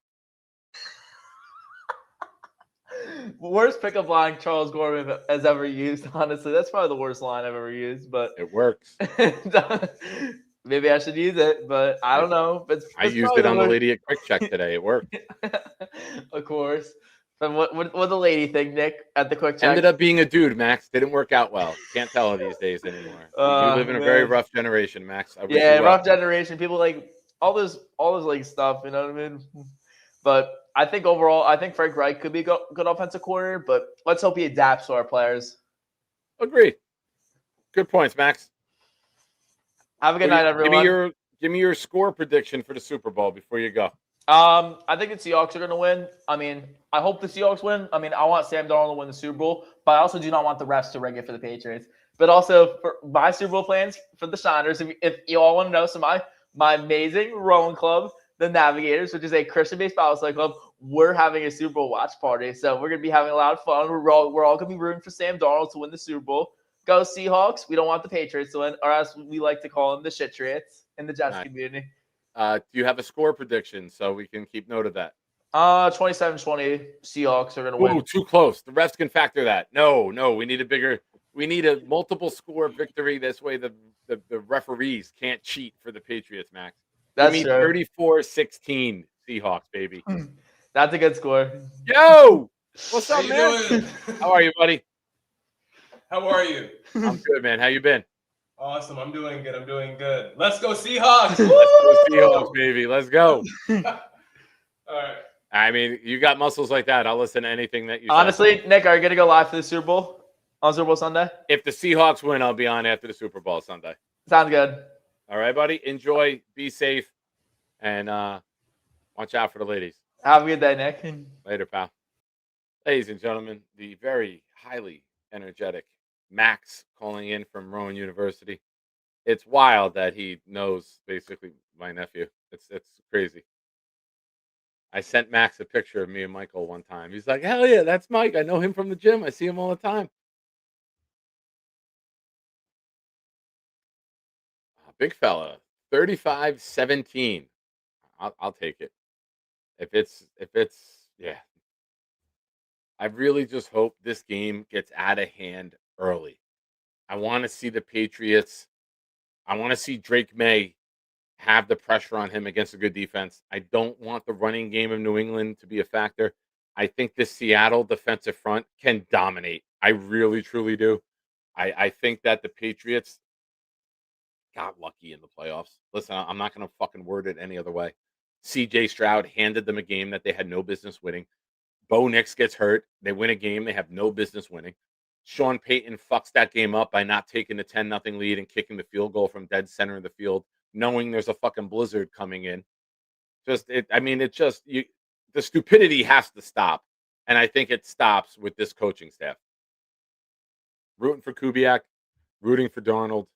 Worst pickup line Charles Gorman has ever used. Honestly, that's probably the worst line I've ever used. But It works. maybe I should use it, but I don't know. I used it on the lady at Quick Check today. It worked. Of course. But what the lady think, Nick, at the Quick Check? Ended up being a dude, Max. Didn't work out well. Can't tell her these days anymore. You live in a very rough generation, Max. I wish you well. Rough generation. People like all this like stuff. You know what I mean? But I think overall, Frank Reich could be a good offensive coordinator. But let's hope he adapts to our players. Agreed. Good points, Max. Have a good night, everyone. Give me your score prediction for the Super Bowl before you go. I think the Seahawks are going to win. I mean, I hope the Seahawks win. I mean, I want Sam Darnold to win the Super Bowl, but I also do not want the refs to rig it for the Patriots. But also for my Super Bowl plans for the Shiners, if you all want to know, so my amazing rowing club, the Navigators, which is a Christian-based bobsled club, we're having a Super Bowl watch party. So we're going to be having a lot of fun. We're all going to be rooting for Sam Darnold to win the Super Bowl. Go Seahawks. We don't want the Patriots to win, or as we like to call them, the Shitriots in the Jets community. Do you have a score prediction so we can keep note of that? 27-20 Seahawks are going to win. Ooh, too close. The refs can factor that. No, we need a multiple score victory. This way the referees can't cheat for the Patriots, Max. That's true. 34-16 Seahawks, baby. That's a good score. Yo! What's up, man? Doing? How are you, buddy? How are you? I'm good, man. How you been? Awesome. I'm doing good. Let's go Seahawks. Let's go Seahawks, baby. Let's go. All right. I mean, you got muscles like that. I'll listen to anything that you say. Honestly, Nick, are you going to go live for the Super Bowl on Super Bowl Sunday? If the Seahawks win, I'll be on after the Super Bowl Sunday. Sounds good. All right, buddy. Enjoy. Be safe. And watch out for the ladies. Have a good day, Nick. Later, pal. Ladies and gentlemen, the very highly energetic Max calling in from Rowan University. It's wild that he knows basically my nephew. It's crazy. I sent Max a picture of me and Michael one time. He's like, hell yeah, that's Mike. I know him from the gym. I see him all the time. Big fella, 35-17. I'll take it. If it's yeah. I really just hope this game gets out of hand early. I want to see the Patriots. I want to see Drake May have the pressure on him against a good defense. I don't want the running game of New England to be a factor. I think this Seattle defensive front can dominate. I really, truly do. I think that the Patriots got lucky in the playoffs. Listen, I'm not going to fucking word it any other way. CJ Stroud handed them a game that they had no business winning. Bo Nix gets hurt. They win a game they have no business winning. Sean Payton fucks that game up by not taking the 10-0 lead and kicking the field goal from dead center of the field, knowing there's a fucking blizzard coming in. The stupidity has to stop. And I think it stops with this coaching staff. Rooting for Kubiak, rooting for Darnold.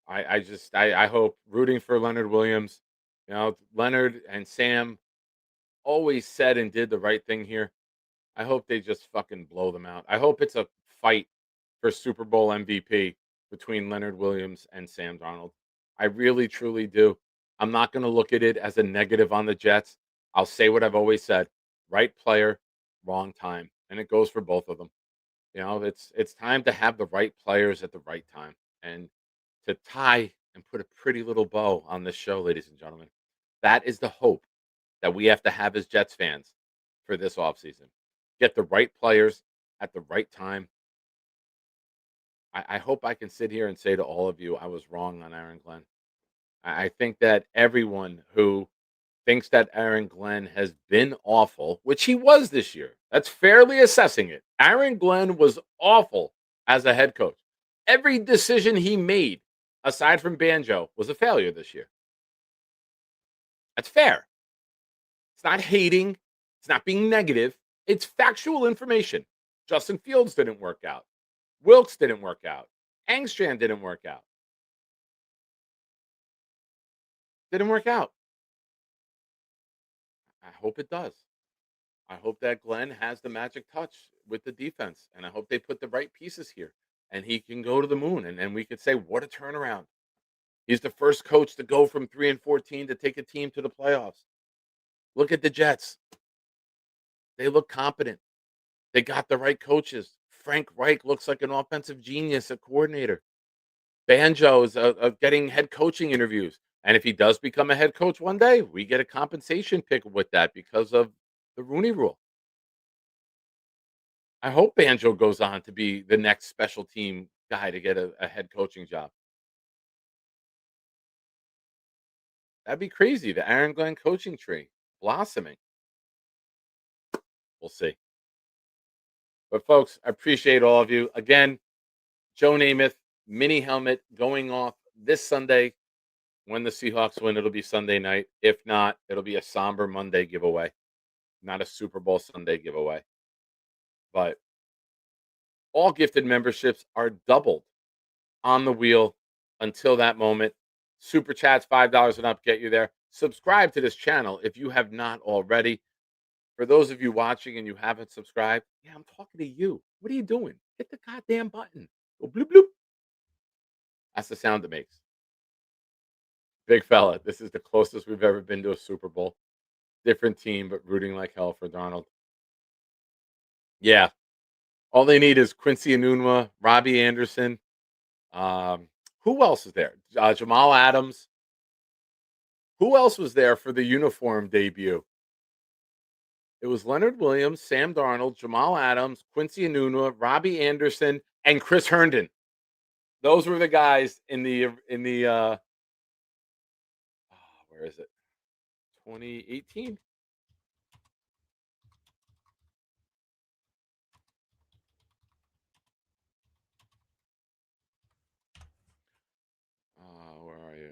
I hope, rooting for Leonard Williams. You know, Leonard and Sam always said and did the right thing here. I hope they just fucking blow them out. I hope it's a fight for Super Bowl MVP between Leonard Williams and Sam Darnold. I really, truly do. I'm not going to look at it as a negative on the Jets. I'll say what I've always said: right player, wrong time, and it goes for both of them. You know, it's time to have the right players at the right time, and to tie and put a pretty little bow on this show, ladies and gentlemen. That is the hope that we have to have as Jets fans for this offseason. Get the right players at the right time. I hope I can sit here and say to all of you, I was wrong on Aaron Glenn. I think that everyone who thinks that Aaron Glenn has been awful, which he was this year, that's fairly assessing it. Aaron Glenn was awful as a head coach. Every decision he made, aside from Banjo, was a failure this year. That's fair. It's not hating. It's not being negative. It's factual information. Justin Fields didn't work out. Wilkes didn't work out. Angstrom didn't work out. Didn't work out. I hope it does. I hope that Glenn has the magic touch with the defense, and I hope they put the right pieces here, and he can go to the moon, and we could say, what a turnaround. He's the first coach to go from 3-14 to take a team to the playoffs. Look at the Jets. They look competent. They got the right coaches. Frank Reich looks like an offensive genius, a coordinator. Banjo is getting head coaching interviews. And if he does become a head coach one day, we get a compensation pick with that because of the Rooney Rule. I hope Banjo goes on to be the next special team guy to get a head coaching job. That'd be crazy. The Aaron Glenn coaching tree blossoming. We'll see. But folks, I appreciate all of you. Again, Joe Namath, mini helmet going off this Sunday. When the Seahawks win, it'll be Sunday night. If not, it'll be a somber Monday giveaway, not a Super Bowl Sunday giveaway. But all gifted memberships are doubled on the wheel until that moment. Super chats, $5 and up, get you there. Subscribe to this channel if you have not already. For those of you watching and you haven't subscribed, yeah, I'm talking to you. What are you doing? Hit the goddamn button. Go bloop, bloop. That's the sound it makes. Big fella, this is the closest we've ever been to a Super Bowl. Different team, but rooting like hell for Darnold. Yeah. All they need is Quincy Enunwa, Robbie Anderson. Who else is there? Jamal Adams. Who else was there for the uniform debut? It was Leonard Williams, Sam Darnold, Jamal Adams, Quincy Enunwa, Robbie Anderson, and Chris Herndon. Those were the guys in the where is it? 2018. Where are you?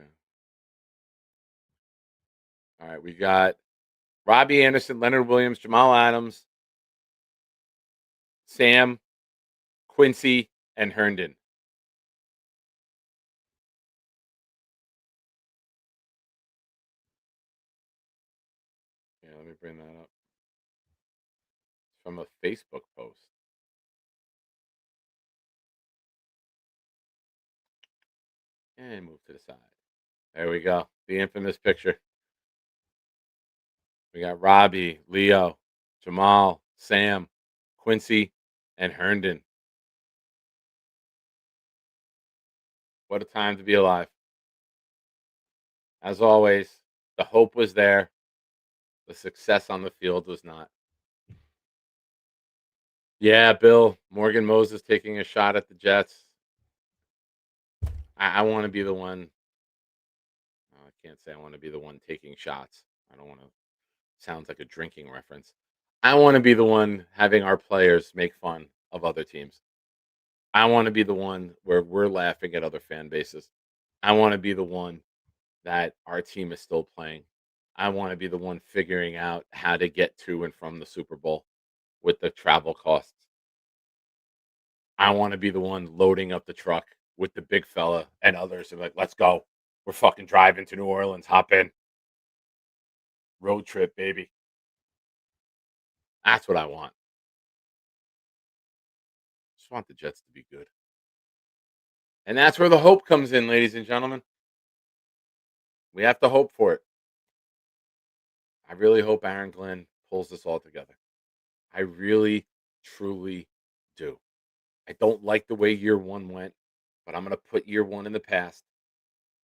All right, we got Robbie Anderson, Leonard Williams, Jamal Adams, Sam, Quincy, and Herndon. Yeah, let me bring that up. It's from a Facebook post. And move to the side. There we go. The infamous picture. We got Robbie, Leo, Jamal, Sam, Quincy, and Herndon. What a time to be alive. As always, the hope was there. The success on the field was not. Yeah, Bill, Morgan Moses taking a shot at the Jets. I want to be the one. I can't say I want to be the one taking shots. I don't want to. Sounds like a drinking reference. I want to be the one having our players make fun of other teams. I want to be the one where we're laughing at other fan bases. I want to be the one that our team is still playing. I want to be the one figuring out how to get to and from the Super Bowl with the travel costs. I want to be the one loading up the truck with the big fella and others and like, let's go. We're fucking driving to New Orleans. Hop in. Road trip, baby. That's what I want. Just want the Jets to be good. And that's where the hope comes in, ladies and gentlemen. We have to hope for it. I really hope Aaron Glenn pulls this all together. I really, truly do. I don't like the way year one went, but I'm going to put year one in the past,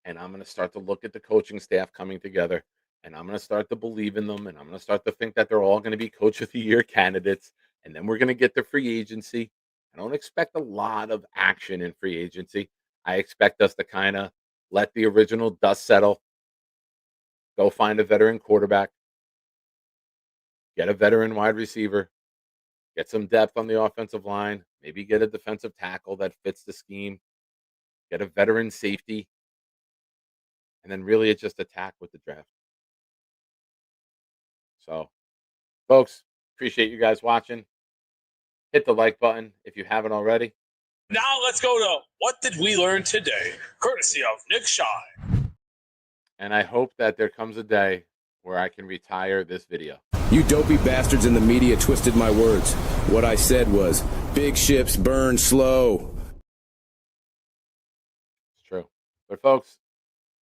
and I'm going to start to look at the coaching staff coming together, and I'm going to start to believe in them, and I'm going to start to think that they're all going to be Coach of the Year candidates, and then we're going to get to free agency. I don't expect a lot of action in free agency. I expect us to kind of let the original dust settle, go find a veteran quarterback, get a veteran wide receiver, get some depth on the offensive line, maybe get a defensive tackle that fits the scheme, get a veteran safety, and then really it's just attack with the draft. So, folks, appreciate you guys watching. Hit the like button if you haven't already. Now let's go to What Did We Learn Today, courtesy of Nick Shine. And I hope that there comes a day where I can retire this video. You dopey bastards in the media twisted my words. What I said was, big ships burn slow. It's true. But folks,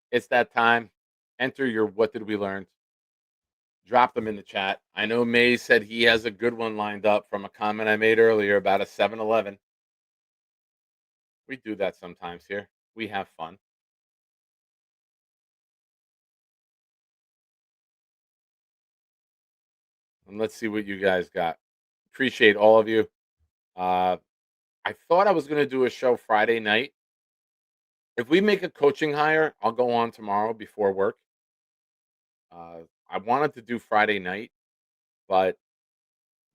it's that time. Enter your What Did We Learn. Drop them in the chat. I know Mays said he has a good one lined up from a comment I made earlier about a 7-Eleven. We do that sometimes here. We have fun. And let's see what you guys got. Appreciate all of you. I thought I was going to do a show Friday night. If we make a coaching hire, I'll go on tomorrow before work. I wanted to do Friday night, but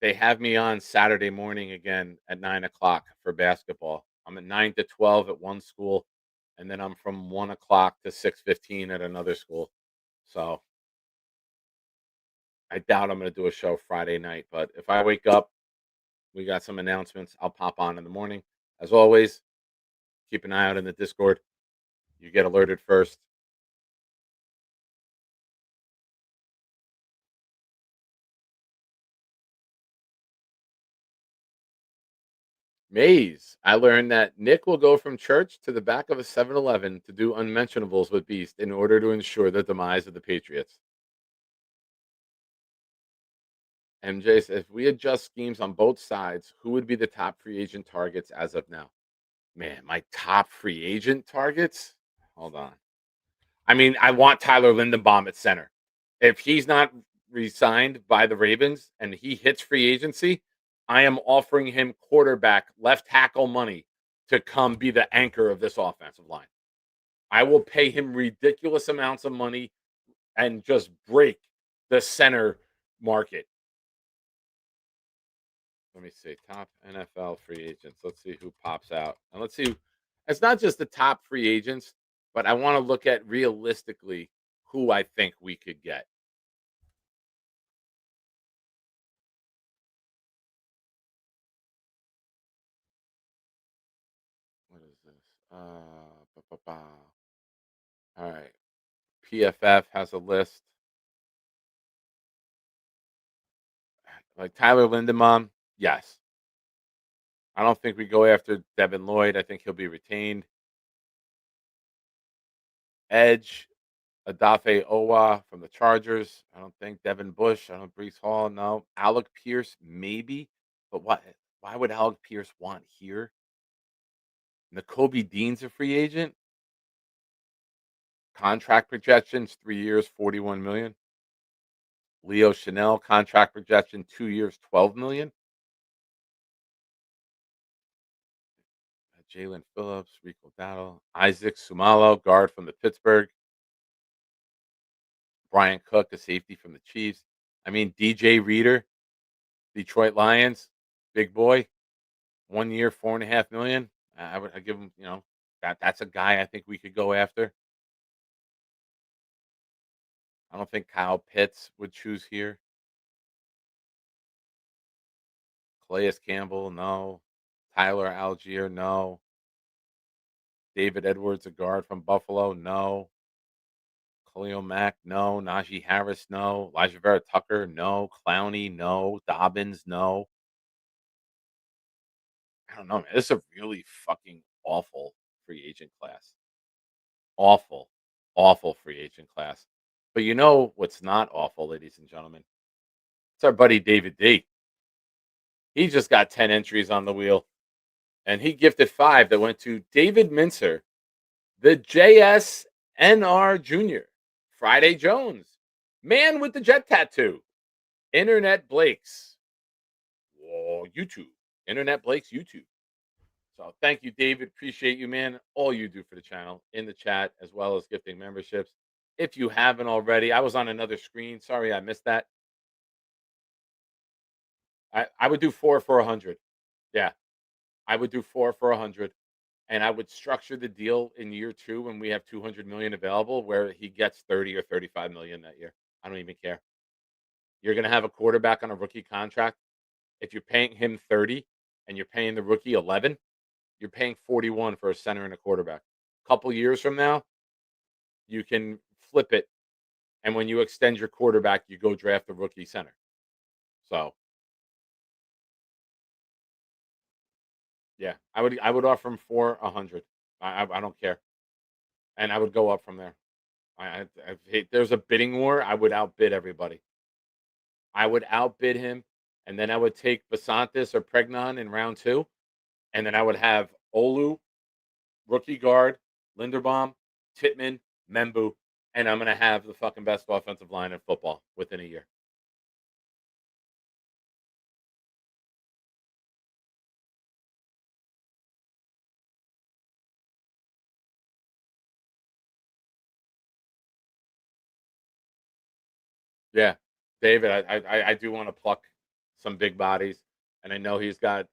they have me on Saturday morning again at 9 o'clock for basketball. I'm at 9 to 12 at one school, and then I'm from 1 o'clock to 6:15 at another school. So I doubt I'm going to do a show Friday night, but if I wake up, we got some announcements, I'll pop on in the morning. As always, keep an eye out in the Discord. You get alerted first. Maze, I learned that Nick will go from church to the back of a 7-Eleven to do unmentionables with Beast in order to ensure the demise of the Patriots. MJ says, if we adjust schemes on both sides, who would be the top free agent targets as of now? Man, my top free agent targets? Hold on. I mean, I want Tyler Lindenbaum at center. If he's not re-signed by the Ravens and he hits free agency, I am offering him quarterback, left tackle money to come be the anchor of this offensive line. I will pay him ridiculous amounts of money and just break the center market. Let me see. Top NFL free agents. Let's see who pops out. And let's see. It's not just the top free agents, but I want to look at realistically who I think we could get. What is this? All right. PFF has a list. Like Tyler Lindenbaum, yes. I don't think we go after Devin Lloyd. I think he'll be retained. Edge, Adafe Owa from the Chargers. I don't think Devin Bush. I don't Brees Hall. No. Alec Pierce, maybe. But what? Why would Alec Pierce want here? Nakobe Dean's a free agent. Contract projections, 3 years, $41 million. Leo Chanel, contract projection, 2 years, $12 million. Jalen Phillips, Rico Dowdle, Isaac Sumalo, guard from the Pittsburgh. Brian Cook, a safety from the Chiefs. I mean, DJ Reader, Detroit Lions, big boy, 1 year, $4.5 million. I give him, that's a guy I think we could go after. I don't think Kyle Pitts would choose here. Calais Campbell, no. Tyler Algier, no. David Edwards, a guard from Buffalo, no. Khalil Mack, no. Najee Harris, no. Elijah Vera Tucker, no. Clowney, no. Dobbins, no. I don't know, man. This is a really fucking awful free agent class. Awful, awful free agent class. But you know what's not awful, ladies and gentlemen? It's our buddy David D. He just got 10 entries on the wheel, and he gifted 5 that went to David Mincer, the JSNR Jr., Friday Jones, Man with the Jet Tattoo, Internet Blake's, YouTube, Internet Blake's YouTube. So thank you, David. Appreciate you, man. All you do for the channel in the chat, as well as gifting memberships. If you haven't already, I was on another screen. Sorry, I missed that. I would do 4 for 100. Yeah, I would do 4 for 100, and I would structure the deal in year 2 when we have 200 million available, where he gets 30 or 35 million that year. I don't even care. You're going to have a quarterback on a rookie contract. If you're paying him 30 and you're paying the rookie 11, you're paying 41 for a center and a quarterback. A couple years from now, you can flip it, and when you extend your quarterback, you go draft a rookie center. So, yeah, I would offer him 400. I don't care, and I would go up from there. I hate, there's a bidding war. I would outbid everybody. I would outbid him, and then I would take Basantis or Pregnon in round 2, and then I would have Olu, rookie guard, Linderbaum, Tittman, Membu, and I'm going to have the fucking best offensive line in football within a year. Yeah, David, I do want to pluck some big bodies, and I know he's got,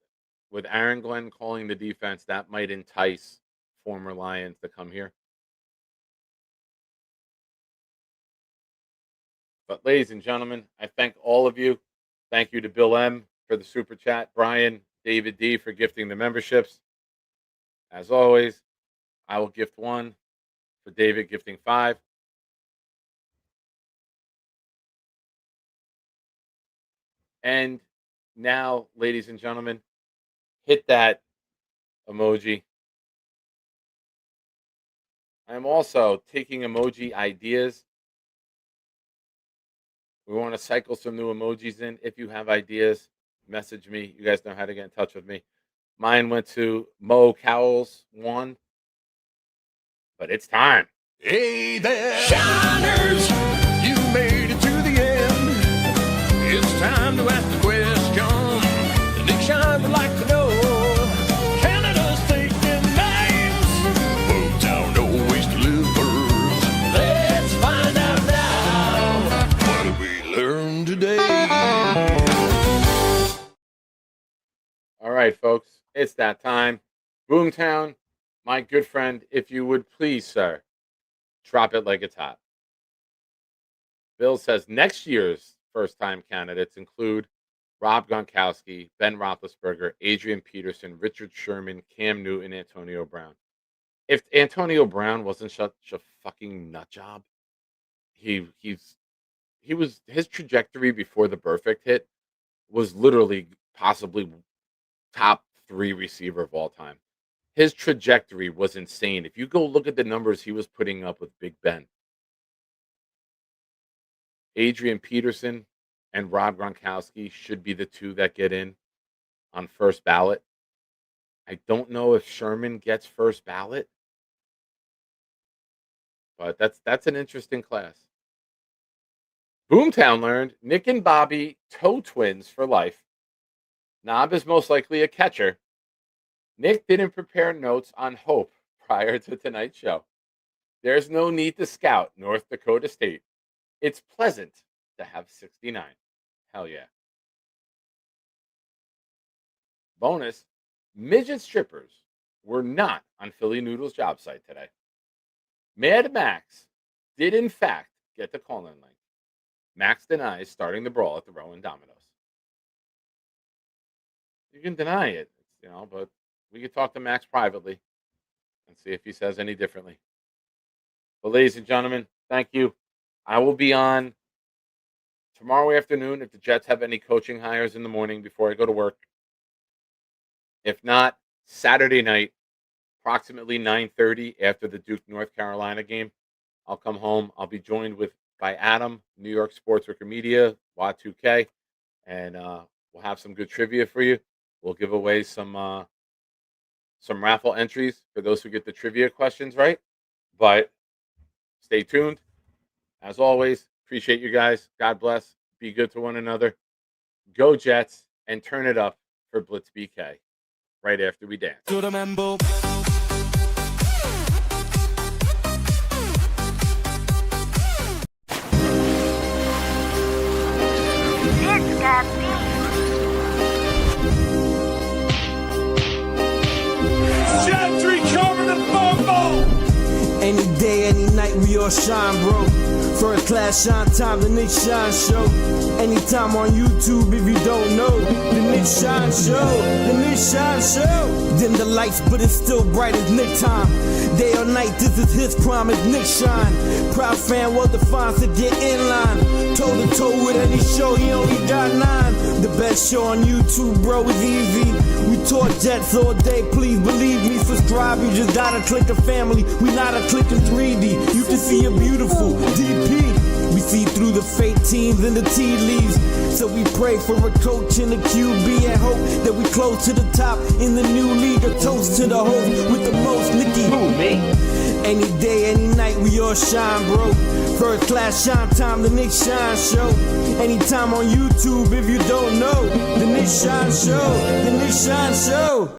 with Aaron Glenn calling the defense, that might entice former Lions to come here. But ladies and gentlemen, I thank all of you. Thank you to Bill M for the super chat, Brian, David D for gifting the memberships. As always, I will gift 1 for David gifting 5. And now, ladies and gentlemen, hit that emoji. I'm also taking emoji ideas. We want to cycle some new emojis in. If you have ideas, message me. You guys know how to get in touch with me. Mine went to Mo Cowles 1. But it's time. Hey there, Shiners, you made it to the end. It's time to ask the question. Nick Shine would like to know, Canada's taking names. Boomtown always delivers. Let's find out now. What did we learn today? All right, folks, it's that time. Boomtown, my good friend, if you would please, sir, drop it like it's hot. Bill says next year's first-time candidates include Rob Gronkowski, Ben Roethlisberger, Adrian Peterson, Richard Sherman, Cam Newton, Antonio Brown. If Antonio Brown wasn't such a fucking nut job, he was, his trajectory before the perfect hit was literally possibly top 3 receiver of all time. His trajectory was insane. If you go look at the numbers he was putting up with Big Ben, Adrian Peterson and Rob Gronkowski should be the 2 that get in on first ballot. I don't know if Sherman gets first ballot, but that's an interesting class. Boomtown learned Nick and Bobby toe twins for life. Knob is most likely a catcher. Nick didn't prepare notes on Hope prior to tonight's show. There's no need to scout North Dakota State. It's pleasant to have 69. Hell yeah. Bonus, midget strippers were not on Philly Noodle's job site today. Mad Max did in fact get the call-in link. Max denies starting the brawl at the Rowan Domino's. You can deny it, but we could talk to Max privately and see if he says any differently. But ladies and gentlemen, thank you. I will be on tomorrow afternoon if the Jets have any coaching hires in the morning before I go to work. If not, Saturday night, approximately 9:30 after the Duke North Carolina game. I'll come home. I'll be joined by Adam, New York Sports Worker Media, Y2K, and we'll have some good trivia for you. We'll give away some raffle entries for those who get the trivia questions right. But stay tuned. As always, appreciate you guys. God bless. Be good to one another. Go Jets, and turn it up for Blitz BK right after we dance. To the Mambo. It's got beef. Gentry covered the bumble. Any day, any night, we all shine, bro. First class shine time, the Nick Shine Show. Anytime on YouTube, if you don't know, the Nick Shine Show, the Nick Shine Show. Dim the lights, but it's still bright as Nick time. Day or night, this is his promise, Nick Shine. Proud fan, well defined to get in line. Toe to toe with any show, he only got 9. The best show on YouTube, bro, is easy. We talk Jets all day, please believe me. Subscribe, you just gotta click a family. We not a click in 3D. You can see a beautiful DP. We see through the fake teams and the tea leaves. So we pray for a coach and a QB and hope that we close to the top in the new league. A toast to the host with the most, Nicky. Who, me? Any day, any night, we all shine, bro. First class shine time, the Nick Shine Show. Anytime on YouTube, if you don't know, the Nick Shine Show, the Nick Shine Show.